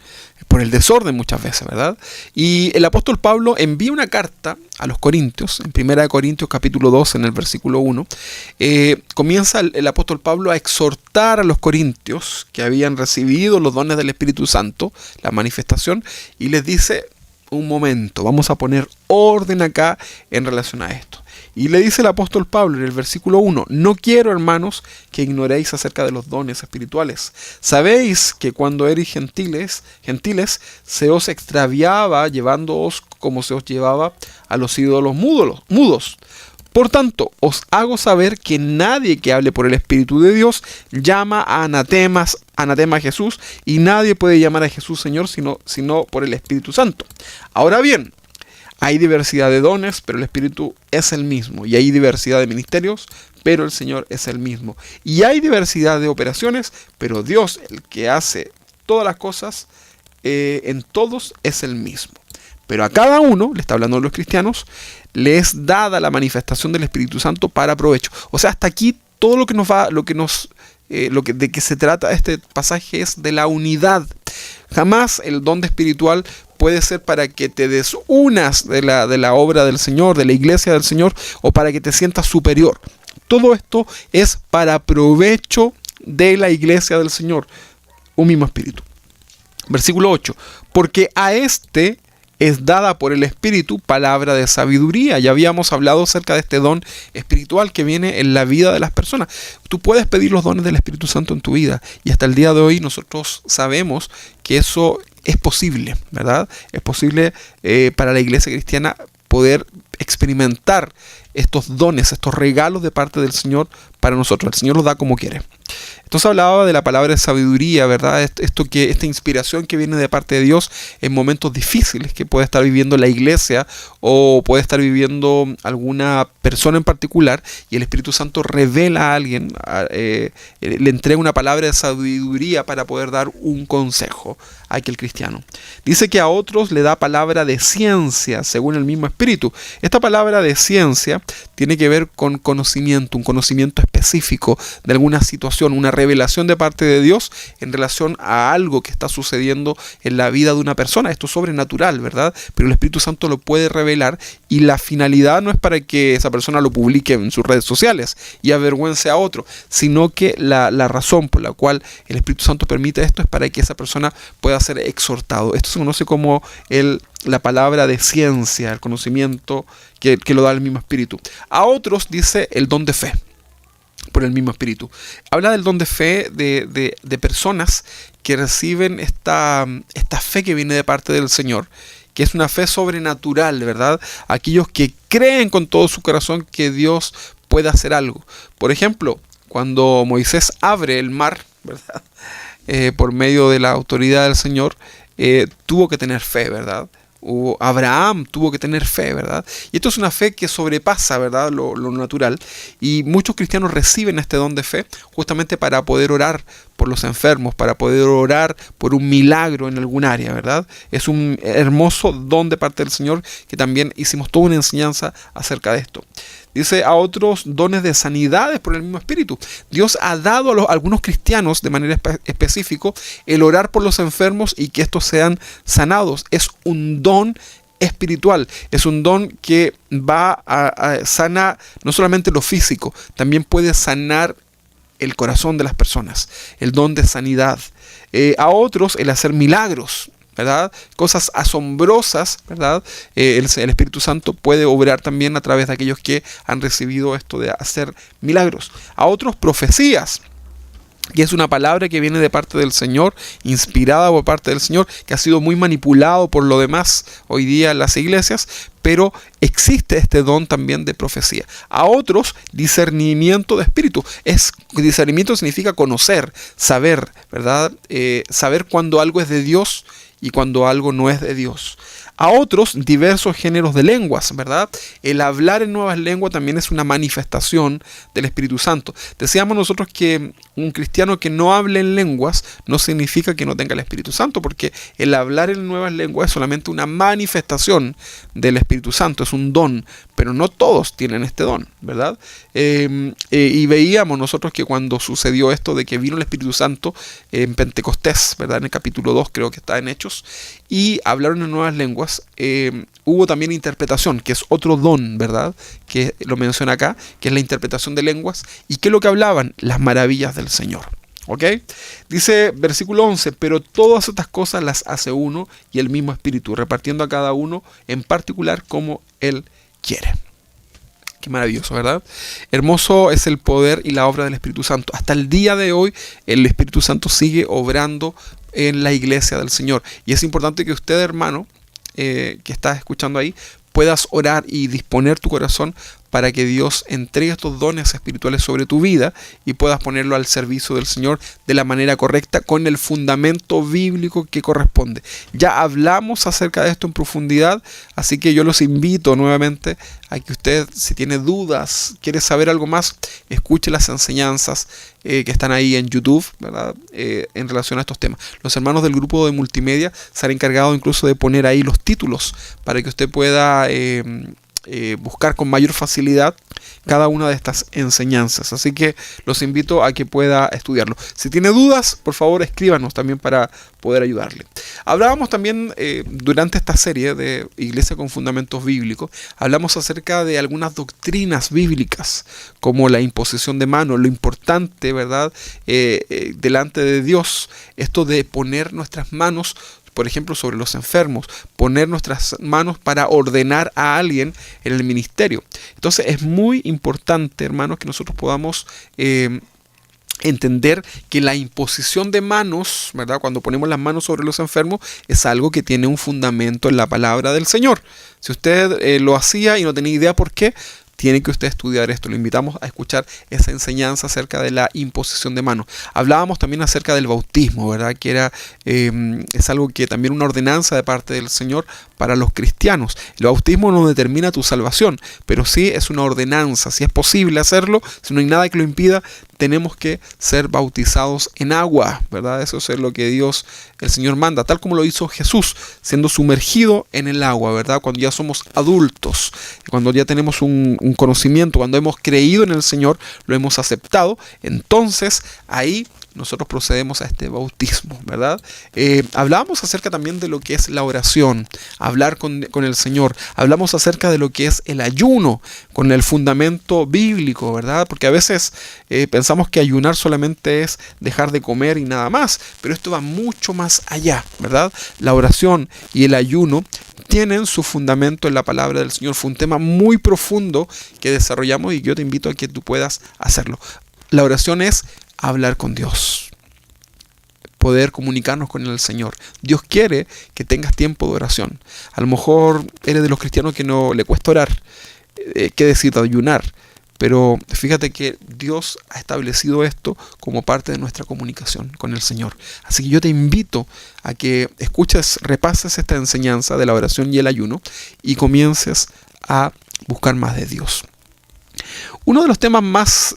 por el desorden muchas veces, ¿verdad? Y el apóstol Pablo envía una carta a los Corintios, en 1 Corintios capítulo 2, en el versículo 1, comienza el apóstol Pablo a exhortar a los corintios que habían recibido los dones del Espíritu Santo, la manifestación, y les dice: un momento, vamos a poner orden acá en relación a esto. Y le dice el apóstol Pablo en el versículo 1: no quiero, hermanos, que ignoréis acerca de los dones espirituales. Sabéis que cuando erais gentiles, se os extraviaba llevándoos como se os llevaba a los ídolos mudos. Por tanto, os hago saber que nadie que hable por el Espíritu de Dios llama a anatema a Jesús, y nadie puede llamar a Jesús Señor sino por el Espíritu Santo. Ahora bien, hay diversidad de dones, pero el Espíritu es el mismo. Y hay diversidad de ministerios, pero el Señor es el mismo. Y hay diversidad de operaciones, pero Dios, el que hace todas las cosas, en todos es el mismo. Pero a cada uno, le está hablando a los cristianos, le es dada la manifestación del Espíritu Santo para provecho. O sea, hasta aquí todo de que se trata este pasaje es de la unidad. Jamás el don espiritual puede ser para que te desunas de la obra del Señor, de la iglesia del Señor, o para que te sientas superior. Todo esto es para provecho de la iglesia del Señor. Un mismo espíritu. Versículo 8. Porque a este es dada por el Espíritu palabra de sabiduría. Ya habíamos hablado acerca de este don espiritual que viene en la vida de las personas. Tú puedes pedir los dones del Espíritu Santo en tu vida, y hasta el día de hoy nosotros sabemos que eso es posible, ¿verdad? Es posible para la iglesia cristiana poder experimentar estos dones, estos regalos de parte del Señor para nosotros. El Señor los da como quiere. Entonces hablaba de la palabra de sabiduría, ¿verdad? Esta inspiración que viene de parte de Dios en momentos difíciles que puede estar viviendo la iglesia o puede estar viviendo alguna persona en particular, y el Espíritu Santo revela a alguien, le entrega una palabra de sabiduría para poder dar un consejo a aquel cristiano. Dice que a otros le da palabra de ciencia según el mismo Espíritu. Esta palabra de ciencia tiene que ver con conocimiento, un conocimiento específico de alguna situación, una revelación de parte de Dios en relación a algo que está sucediendo en la vida de una persona. Esto es sobrenatural, ¿verdad? Pero el Espíritu Santo lo puede revelar, y la finalidad no es para que esa persona lo publique en sus redes sociales y avergüence a otro, sino que la razón por la cual el Espíritu Santo permite esto es para que esa persona pueda ser exhortado. Esto se conoce como la palabra de ciencia, el conocimiento que lo da el mismo Espíritu. A otros dice el don de fe, por el mismo Espíritu. Habla del don de fe de personas que reciben esta fe que viene de parte del Señor, que es una fe sobrenatural, ¿verdad? Aquellos que creen con todo su corazón que Dios puede hacer algo. Por ejemplo, cuando Moisés abre el mar, ¿verdad? Por medio de la autoridad del Señor, tuvo que tener fe, ¿verdad? Abraham tuvo que tener fe, ¿verdad? Y esto es una fe que sobrepasa, ¿verdad?, lo natural. Y muchos cristianos reciben este don de fe justamente para poder orar por los enfermos, para poder orar por un milagro en algún área, ¿verdad? Es un hermoso don de parte del Señor, que también hicimos toda una enseñanza acerca de esto. Dice a otros dones de sanidades por el mismo Espíritu. Dios ha dado a algunos cristianos de manera específica el orar por los enfermos y que estos sean sanados. Es un don espiritual, es un don que va a sanar no solamente lo físico, también puede sanar el corazón de las personas, el don de sanidad. A otros el hacer milagros, ¿verdad? Cosas asombrosas, ¿verdad? El Espíritu Santo puede obrar también a través de aquellos que han recibido esto de hacer milagros. A otros profecías, que es una palabra que viene de parte del Señor, inspirada por parte del Señor, que ha sido muy manipulado por lo demás hoy día en las iglesias, pero existe este don también de profecía. A otros, discernimiento de espíritu. Discernimiento significa conocer, saber, ¿verdad? Saber cuando algo es de Dios y cuando algo no es de Dios. A otros, diversos géneros de lenguas, ¿verdad? El hablar en nuevas lenguas también es una manifestación del Espíritu Santo. Decíamos nosotros que un cristiano que no hable en lenguas no significa que no tenga el Espíritu Santo, porque el hablar en nuevas lenguas es solamente una manifestación del Espíritu Santo, es un don, pero no todos tienen este don, ¿verdad? Y veíamos nosotros que cuando sucedió esto de que vino el Espíritu Santo en Pentecostés, ¿verdad? En el capítulo 2 creo que está en Hechos, y hablaron en nuevas lenguas, hubo también interpretación, que es otro don, ¿verdad? Que lo menciona acá, que es la interpretación de lenguas. ¿Y qué es lo que hablaban? Las maravillas del Señor. ¿Ok? Dice versículo 11, pero todas estas cosas las hace uno y el mismo Espíritu, repartiendo a cada uno en particular como Él quiere. Qué maravilloso, ¿verdad? Hermoso es el poder y la obra del Espíritu Santo. Hasta el día de hoy el Espíritu Santo sigue obrando en la iglesia del Señor. Y es importante que usted, hermano, que estás escuchando ahí, puedas orar y disponer tu corazón para que Dios entregue estos dones espirituales sobre tu vida y puedas ponerlo al servicio del Señor de la manera correcta, con el fundamento bíblico que corresponde. Ya hablamos acerca de esto en profundidad, así que yo los invito nuevamente a que usted, si tiene dudas, quiere saber algo más, escuche las enseñanzas que están ahí en YouTube, ¿verdad? En relación a estos temas. Los hermanos del grupo de multimedia se han encargado incluso de poner ahí los títulos para que usted pueda buscar con mayor facilidad cada una de estas enseñanzas. Así que los invito a que pueda estudiarlo. Si tiene dudas, por favor escríbanos también para poder ayudarle. Hablábamos también durante esta serie de Iglesia con Fundamentos Bíblicos, hablamos acerca de algunas doctrinas bíblicas, como la imposición de manos, lo importante, ¿verdad? Delante de Dios, esto de poner nuestras manos, por ejemplo, sobre los enfermos, poner nuestras manos para ordenar a alguien en el ministerio. Entonces es muy importante, hermanos, que nosotros podamos entender que la imposición de manos, ¿verdad? Cuando ponemos las manos sobre los enfermos, es algo que tiene un fundamento en la palabra del Señor. Si usted lo hacía y no tenía idea por qué, tiene que usted estudiar esto. Lo invitamos a escuchar esa enseñanza acerca de la imposición de manos. Hablábamos también acerca del bautismo, ¿verdad? Que era, es algo que también una ordenanza de parte del Señor para los cristianos. El bautismo no determina tu salvación, pero sí es una ordenanza. Si es posible hacerlo, si no hay nada que lo impida, tenemos que ser bautizados en agua, ¿verdad? Eso es lo que Dios, el Señor, manda, tal como lo hizo Jesús, siendo sumergido en el agua, ¿verdad? Cuando ya somos adultos, cuando ya tenemos un conocimiento, cuando hemos creído en el Señor, lo hemos aceptado, entonces ahí nosotros procedemos a este bautismo, ¿verdad? Hablamos acerca también de lo que es la oración, hablar con el Señor. Hablamos acerca de lo que es el ayuno, con el fundamento bíblico, ¿verdad? Porque a veces pensamos que ayunar solamente es dejar de comer y nada más, pero esto va mucho más allá, ¿verdad? La oración y el ayuno tienen su fundamento en la palabra del Señor. Fue un tema muy profundo que desarrollamos y yo te invito a que tú puedas hacerlo. La oración es hablar con Dios, poder comunicarnos con el Señor. Dios quiere que tengas tiempo de oración. A lo mejor eres de los cristianos que no le cuesta orar, que decir ayunar, pero fíjate que Dios ha establecido esto como parte de nuestra comunicación con el Señor. Así que yo te invito a que escuches, repases esta enseñanza de la oración y el ayuno y comiences a buscar más de Dios. Uno de los temas más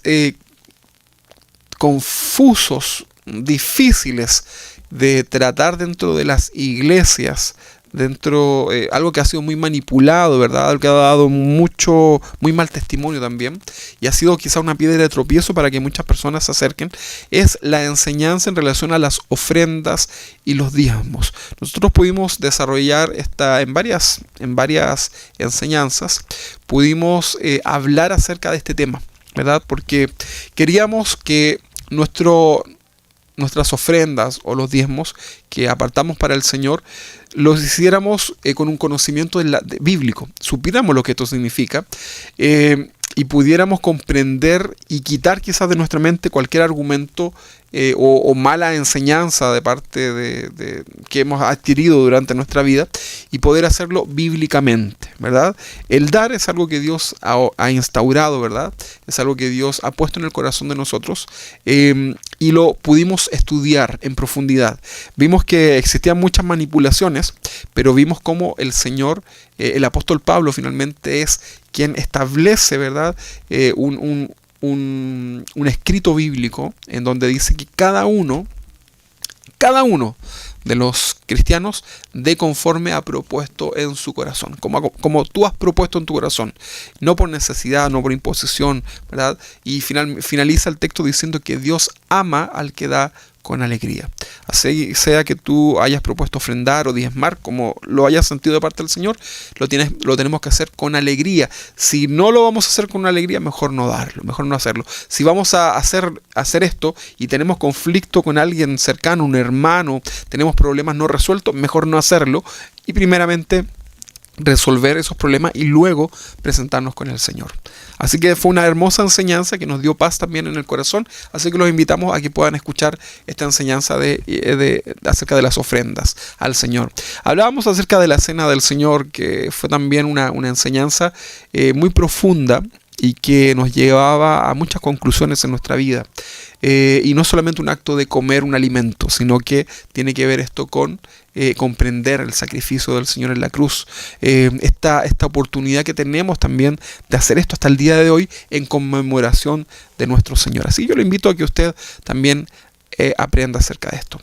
confusos, difíciles de tratar dentro de las iglesias algo que ha sido muy manipulado, ¿verdad? Algo que ha dado muy mal testimonio también, y ha sido quizá una piedra de tropiezo para que muchas personas se acerquen, es la enseñanza en relación a las ofrendas y los diezmos. Nosotros pudimos desarrollar en varias enseñanzas, pudimos hablar acerca de este tema, ¿verdad? Porque queríamos que nuestras ofrendas o los diezmos que apartamos para el Señor, los hiciéramos con un conocimiento bíblico, supiéramos lo que esto significa, y pudiéramos comprender y quitar quizás de nuestra mente cualquier argumento o mala enseñanza de parte que hemos adquirido durante nuestra vida, y poder hacerlo bíblicamente, ¿verdad? El dar es algo que Dios ha instaurado, ¿verdad? Es algo que Dios ha puesto en el corazón de nosotros, y lo pudimos estudiar en profundidad. Vimos que existían muchas manipulaciones, pero vimos cómo el Señor, el apóstol Pablo, finalmente es quien establece, ¿verdad? Un escrito bíblico en donde dice que cada uno de los cristianos dé conforme ha propuesto en su corazón, como tú has propuesto en tu corazón, no por necesidad, no por imposición, ¿verdad? Y finaliza el texto diciendo que Dios ama al que da con alegría. Así sea que tú hayas propuesto ofrendar o diezmar, como lo hayas sentido de parte del Señor, lo tenemos que hacer con alegría. Si no lo vamos a hacer con alegría, mejor no darlo, mejor no hacerlo. Si vamos a hacer esto y tenemos conflicto con alguien cercano, un hermano, tenemos problemas no resueltos, mejor no hacerlo, y primeramente resolver esos problemas y luego presentarnos con el Señor. Así que fue una hermosa enseñanza que nos dio paz también en el corazón, así que los invitamos a que puedan escuchar esta enseñanza acerca de las ofrendas al Señor. Hablábamos acerca de la cena del Señor, que fue también una enseñanza muy profunda y que nos llevaba a muchas conclusiones en nuestra vida. Y no solamente un acto de comer un alimento, sino que tiene que ver esto con comprender el sacrificio del Señor en la cruz. Esta oportunidad que tenemos también de hacer esto hasta el día de hoy en conmemoración de nuestro Señor. Así yo lo invito a que usted también aprenda acerca de esto.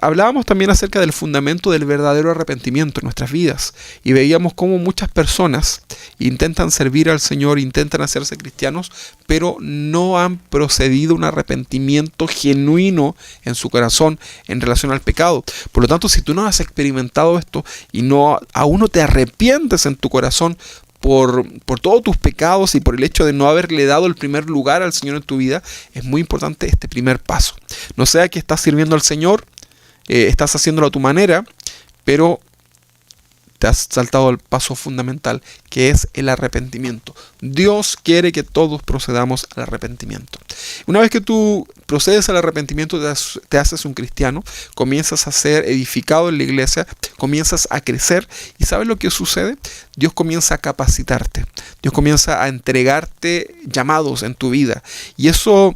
Hablábamos también acerca del fundamento del verdadero arrepentimiento en nuestras vidas, y veíamos cómo muchas personas intentan servir al Señor, intentan hacerse cristianos, pero no han procedido a un arrepentimiento genuino en su corazón en relación al pecado. Por lo tanto, si tú no has experimentado esto y aún no te arrepientes en tu corazón por todos tus pecados y por el hecho de no haberle dado el primer lugar al Señor en tu vida, es muy importante este primer paso. No sea que estás sirviendo al Señor, estás haciéndolo a tu manera, pero te has saltado el paso fundamental, que es el arrepentimiento. Dios quiere que todos procedamos al arrepentimiento. Una vez que tú procedes al arrepentimiento, te haces un cristiano, comienzas a ser edificado en la iglesia, comienzas a crecer, y ¿sabes lo que sucede? Dios comienza a capacitarte, Dios comienza a entregarte llamados en tu vida, y eso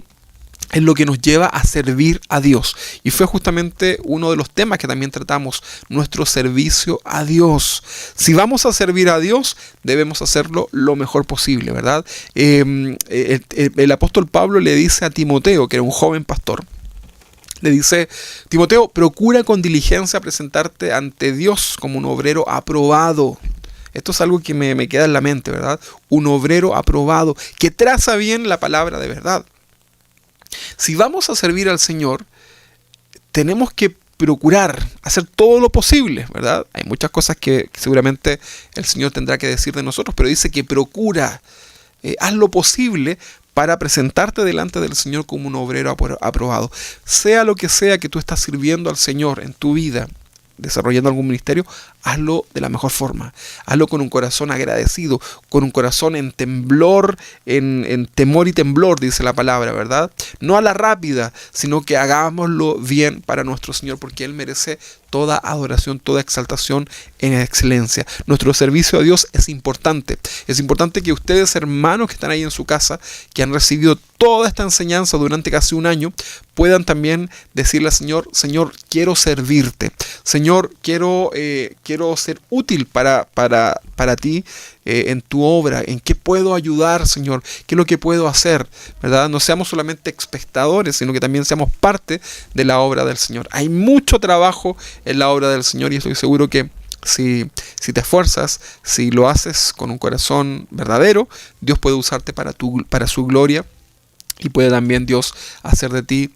es lo que nos lleva a servir a Dios. Y fue justamente uno de los temas que también tratamos, nuestro servicio a Dios. Si vamos a servir a Dios, debemos hacerlo lo mejor posible, ¿verdad? El apóstol Pablo le dice a Timoteo, que era un joven pastor, le dice: Timoteo, procura con diligencia presentarte ante Dios como un obrero aprobado. Esto es algo que me queda en la mente, ¿verdad? Un obrero aprobado, que traza bien la palabra de verdad. Si vamos a servir al Señor, tenemos que procurar hacer todo lo posible, ¿verdad? Hay muchas cosas que seguramente el Señor tendrá que decir de nosotros, pero dice que procura, haz lo posible para presentarte delante del Señor como un obrero aprobado. Sea lo que sea que tú estás sirviendo al Señor en tu vida, desarrollando algún ministerio, hazlo de la mejor forma. Hazlo con un corazón agradecido, con un corazón en temblor, en temor y temblor, dice la palabra, ¿verdad? No a la rápida, sino que hagámoslo bien para nuestro Señor, porque Él merece toda adoración, toda exaltación en excelencia. Nuestro servicio a Dios es importante. Es importante que ustedes, hermanos que están ahí en su casa, que han recibido toda esta enseñanza durante casi un año, puedan también decirle al Señor: Señor, quiero servirte. Señor, quiero ser útil para ti en tu obra. ¿En qué puedo ayudar, Señor? ¿Qué es lo que puedo hacer? ¿Verdad? No seamos solamente espectadores, sino que también seamos parte de la obra del Señor. Hay mucho trabajo en la obra del Señor, y estoy seguro que Si te esfuerzas, si lo haces con un corazón verdadero, Dios puede usarte para su gloria, y puede también Dios hacer de ti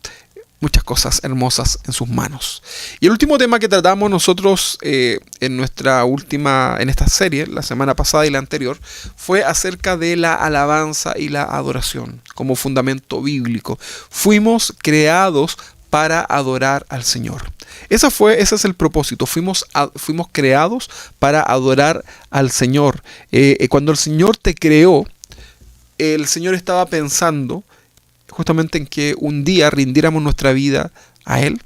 muchas cosas hermosas en sus manos. Y el último tema que tratamos nosotros en esta serie, la semana pasada y la anterior, fue acerca de la alabanza y la adoración como fundamento bíblico. Fuimos creados para adorar al Señor. Ese es el propósito. Fuimos creados para adorar al Señor. Cuando el Señor te creó, el Señor estaba pensando justamente en que un día rindiéramos nuestra vida a Él,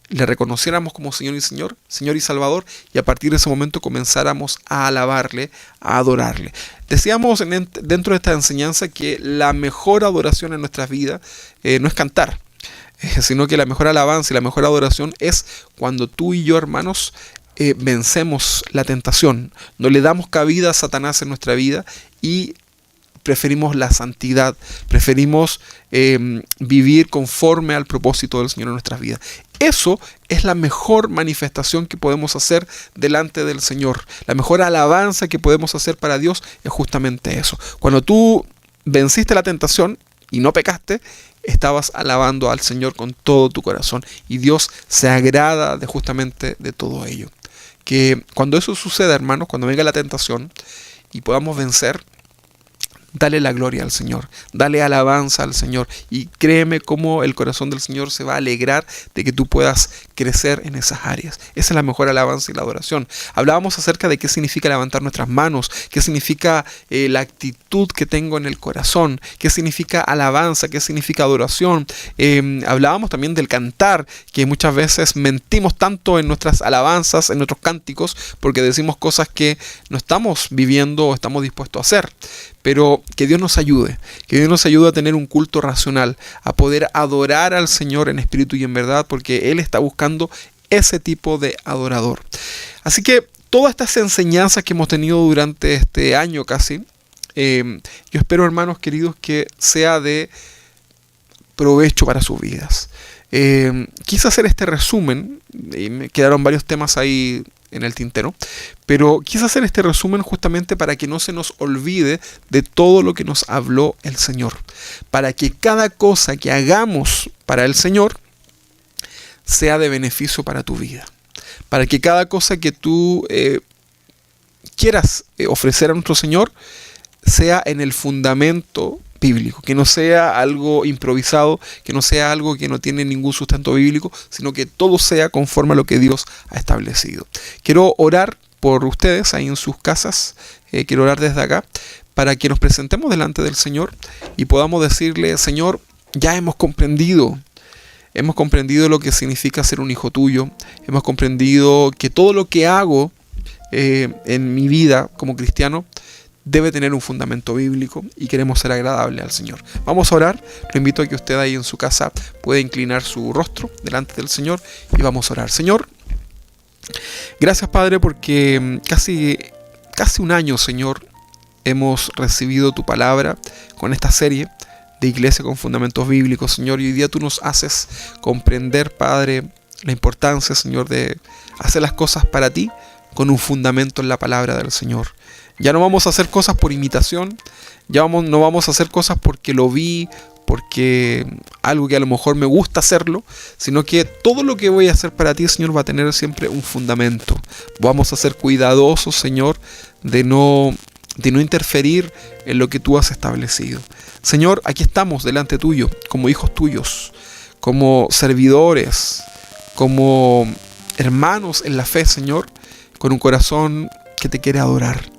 le reconociéramos como Señor y Salvador, y a partir de ese momento comenzáramos a alabarle, a adorarle. Decíamos dentro de esta enseñanza que la mejor adoración en nuestras vidas no es cantar, sino que la mejor alabanza y la mejor adoración es cuando tú y yo, hermanos, vencemos la tentación, no le damos cabida a Satanás en nuestra vida y preferimos la santidad, preferimos vivir conforme al propósito del Señor en nuestras vidas. Eso es la mejor manifestación que podemos hacer delante del Señor. La mejor alabanza que podemos hacer para Dios es justamente eso. Cuando tú venciste la tentación y no pecaste, estabas alabando al Señor con todo tu corazón, y Dios se agrada justamente de todo ello. Que cuando eso suceda, hermanos, cuando venga la tentación y podamos vencer, dale la gloria al Señor, dale alabanza al Señor, y créeme cómo el corazón del Señor se va a alegrar de que tú puedas crecer en esas áreas. Esa es la mejor alabanza y la adoración. Hablábamos acerca de qué significa levantar nuestras manos, qué significa la actitud que tengo en el corazón, qué significa alabanza, qué significa adoración. Hablábamos también del cantar, que muchas veces mentimos tanto en nuestras alabanzas, en nuestros cánticos, porque decimos cosas que no estamos viviendo o estamos dispuestos a hacer. Pero que Dios nos ayude a tener un culto racional, a poder adorar al Señor en espíritu y en verdad, porque Él está buscando ese tipo de adorador. Así que todas estas enseñanzas que hemos tenido durante este año casi, yo espero, hermanos queridos, que sea de provecho para sus vidas. Quise hacer este resumen, y me quedaron varios temas ahí en el tintero, pero quise hacer este resumen justamente para que no se nos olvide de todo lo que nos habló el Señor, para que cada cosa que hagamos para el Señor sea de beneficio para tu vida, para que cada cosa que tú quieras ofrecer a nuestro Señor sea en el fundamento bíblico, que no sea algo improvisado, que no sea algo que no tiene ningún sustento bíblico, sino que todo sea conforme a lo que Dios ha establecido. Quiero orar por ustedes ahí en sus casas, quiero orar desde acá, para que nos presentemos delante del Señor y podamos decirle: Señor, ya hemos comprendido lo que significa ser un hijo tuyo, hemos comprendido que todo lo que hago en mi vida como cristiano debe tener un fundamento bíblico, y queremos ser agradables al Señor. Vamos a orar. Lo invito a que usted ahí en su casa pueda inclinar su rostro delante del Señor y vamos a orar. Señor, gracias, Padre, porque casi un año, Señor, hemos recibido tu palabra con esta serie de Iglesia con Fundamentos Bíblicos, Señor, y hoy día tú nos haces comprender, Padre, la importancia, Señor, de hacer las cosas para ti con un fundamento en la palabra del Señor. Ya no vamos a hacer cosas por imitación, no vamos a hacer cosas porque lo vi, porque algo que a lo mejor me gusta hacerlo, sino que todo lo que voy a hacer para ti, Señor, va a tener siempre un fundamento. Vamos a ser cuidadosos, Señor, de no interferir en lo que tú has establecido. Señor, aquí estamos delante tuyo, como hijos tuyos, como servidores, como hermanos en la fe, Señor, con un corazón que te quiere adorar.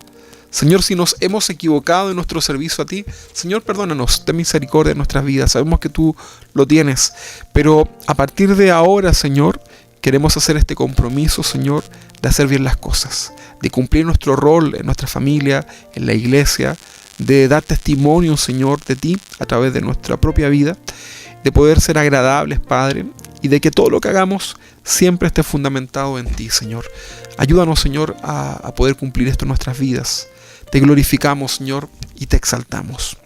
Señor, si nos hemos equivocado en nuestro servicio a ti, Señor, perdónanos, ten misericordia en nuestras vidas. Sabemos que tú lo tienes, pero a partir de ahora, Señor, queremos hacer este compromiso, Señor, de hacer bien las cosas, de cumplir nuestro rol en nuestra familia, en la iglesia, de dar testimonio, Señor, de ti a través de nuestra propia vida, de poder ser agradables, Padre, y de que todo lo que hagamos siempre esté fundamentado en ti, Señor. Ayúdanos, Señor, a poder cumplir esto en nuestras vidas. Te glorificamos, Señor, y te exaltamos.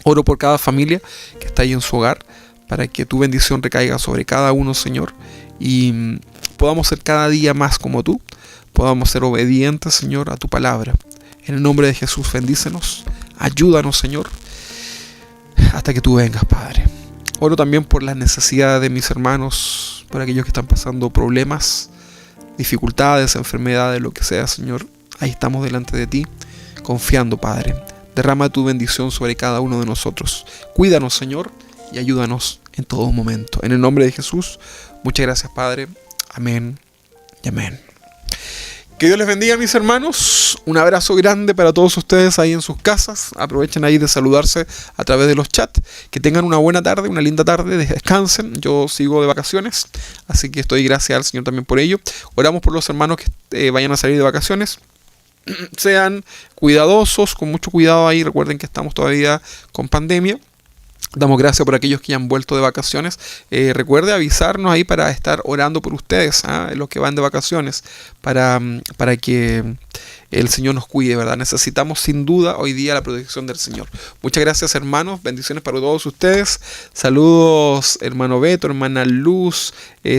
Oro por cada familia que está ahí en su hogar, para que tu bendición recaiga sobre cada uno, Señor, y podamos ser cada día más como tú, podamos ser obedientes, Señor, a tu palabra. En el nombre de Jesús, bendícenos, ayúdanos, Señor, hasta que tú vengas, Padre. Oro también por las necesidades de mis hermanos, por aquellos que están pasando problemas, dificultades, enfermedades, lo que sea, Señor. Ahí estamos delante de ti, confiando, Padre. Derrama tu bendición sobre cada uno de nosotros. Cuídanos, Señor, y ayúdanos en todo momento. En el nombre de Jesús, muchas gracias, Padre. Amén y amén. Que Dios les bendiga, mis hermanos. Un abrazo grande para todos ustedes ahí en sus casas. Aprovechen ahí de saludarse a través de los chats. Que tengan una buena tarde, una linda tarde. Descansen. Yo sigo de vacaciones, así que estoy gracias al Señor también por ello. Oramos por los hermanos que vayan a salir de vacaciones. Sean cuidadosos, con mucho cuidado ahí. Recuerden que estamos todavía con pandemia. Damos gracias por aquellos que ya han vuelto de vacaciones. Recuerde avisarnos ahí para estar orando por ustedes, los que van de vacaciones, para que el Señor nos cuide, ¿verdad? Necesitamos sin duda hoy día la protección del Señor. Muchas gracias, hermanos. Bendiciones para todos ustedes. Saludos, hermano Beto, hermana Luz,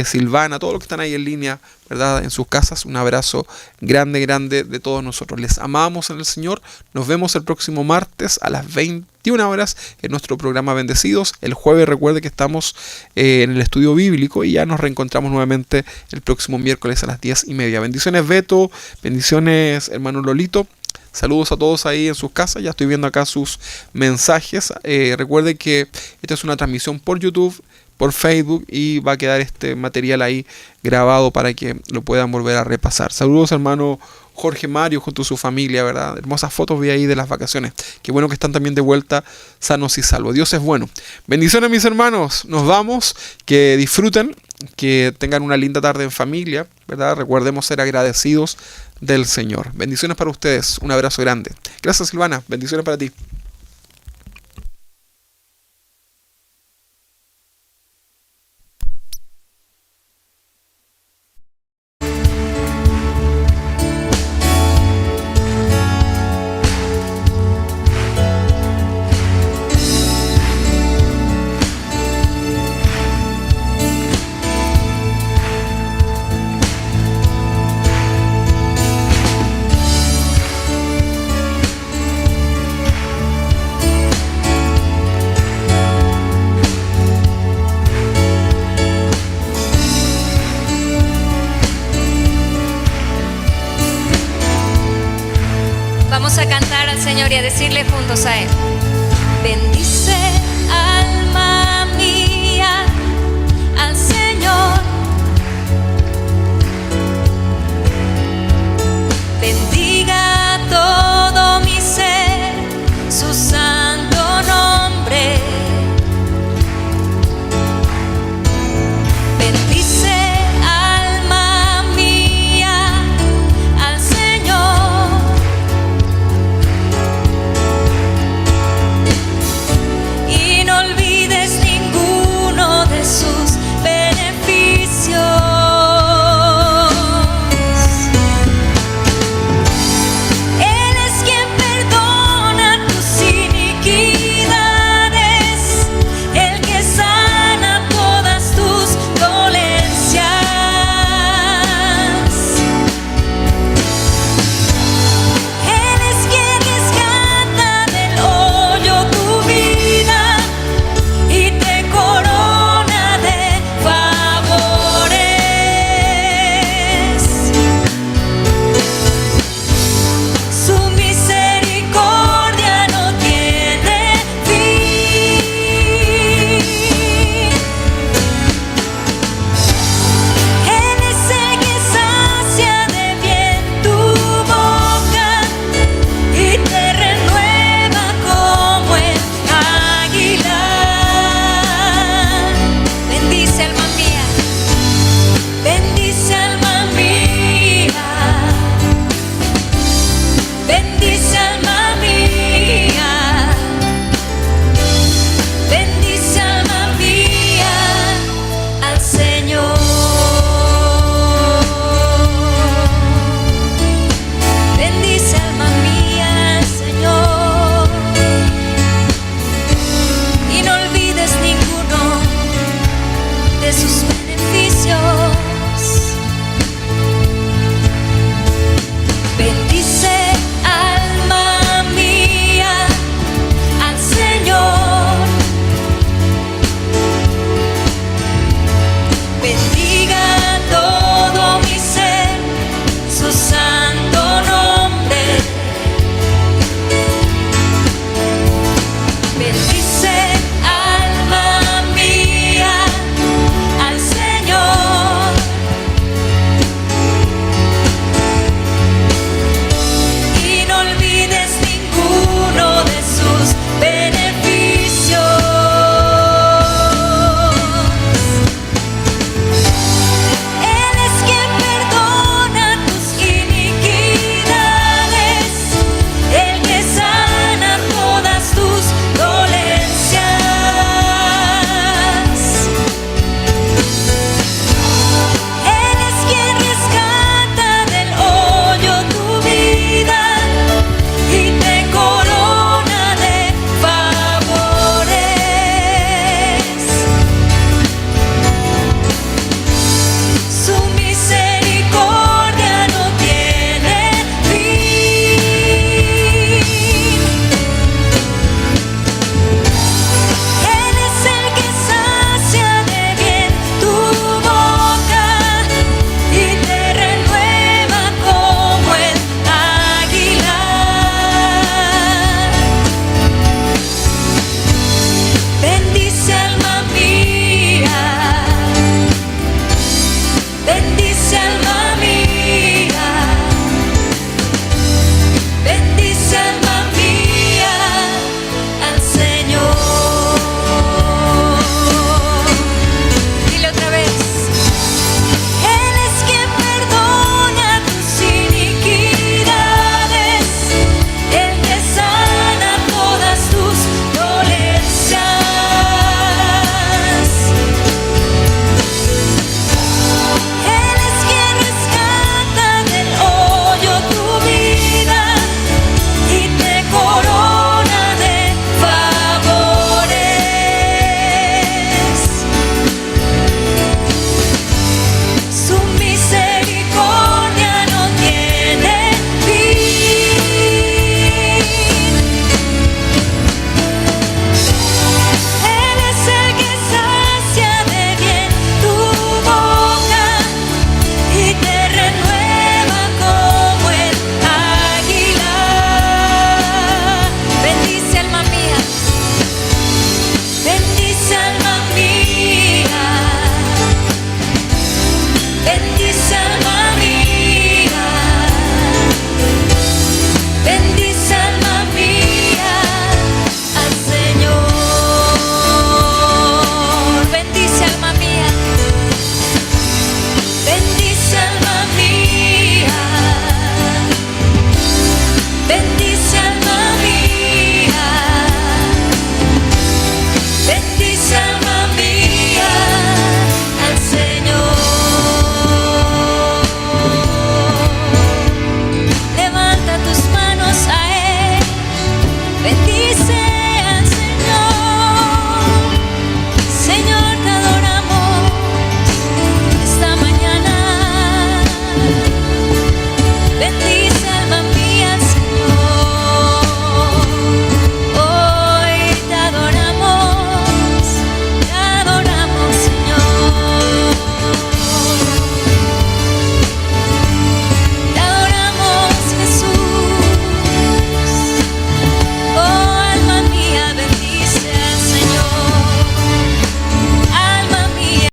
Silvana, todos los que están ahí en línea, ¿verdad? En sus casas. Un abrazo grande, grande de todos nosotros. Les amamos en el Señor. Nos vemos el próximo martes a las 21 horas en nuestro programa Bendecidos. El jueves recuerde que estamos en el estudio bíblico y ya nos reencontramos nuevamente el próximo miércoles a las 10:30. Bendiciones, Beto. Bendiciones, hermano Lolito. Saludos a todos ahí en sus casas. Ya estoy viendo acá sus mensajes. Recuerde que esta es una transmisión por YouTube, por Facebook, y va a quedar este material ahí grabado para que lo puedan volver a repasar. Saludos, hermano Jorge Mario, junto a su familia, ¿verdad? Hermosas fotos vi ahí de las vacaciones. Qué bueno que están también de vuelta sanos y salvos. Dios es bueno. Bendiciones, mis hermanos. Nos vamos. Que disfruten, que tengan una linda tarde en familia, ¿verdad? Recuerdemos ser agradecidos del Señor. Bendiciones para ustedes. Un abrazo grande. Gracias, Silvana. Bendiciones para ti. Vamos a cantar al Señor y a decirle juntos a Él: bendice, alma mía, al Señor. Bendice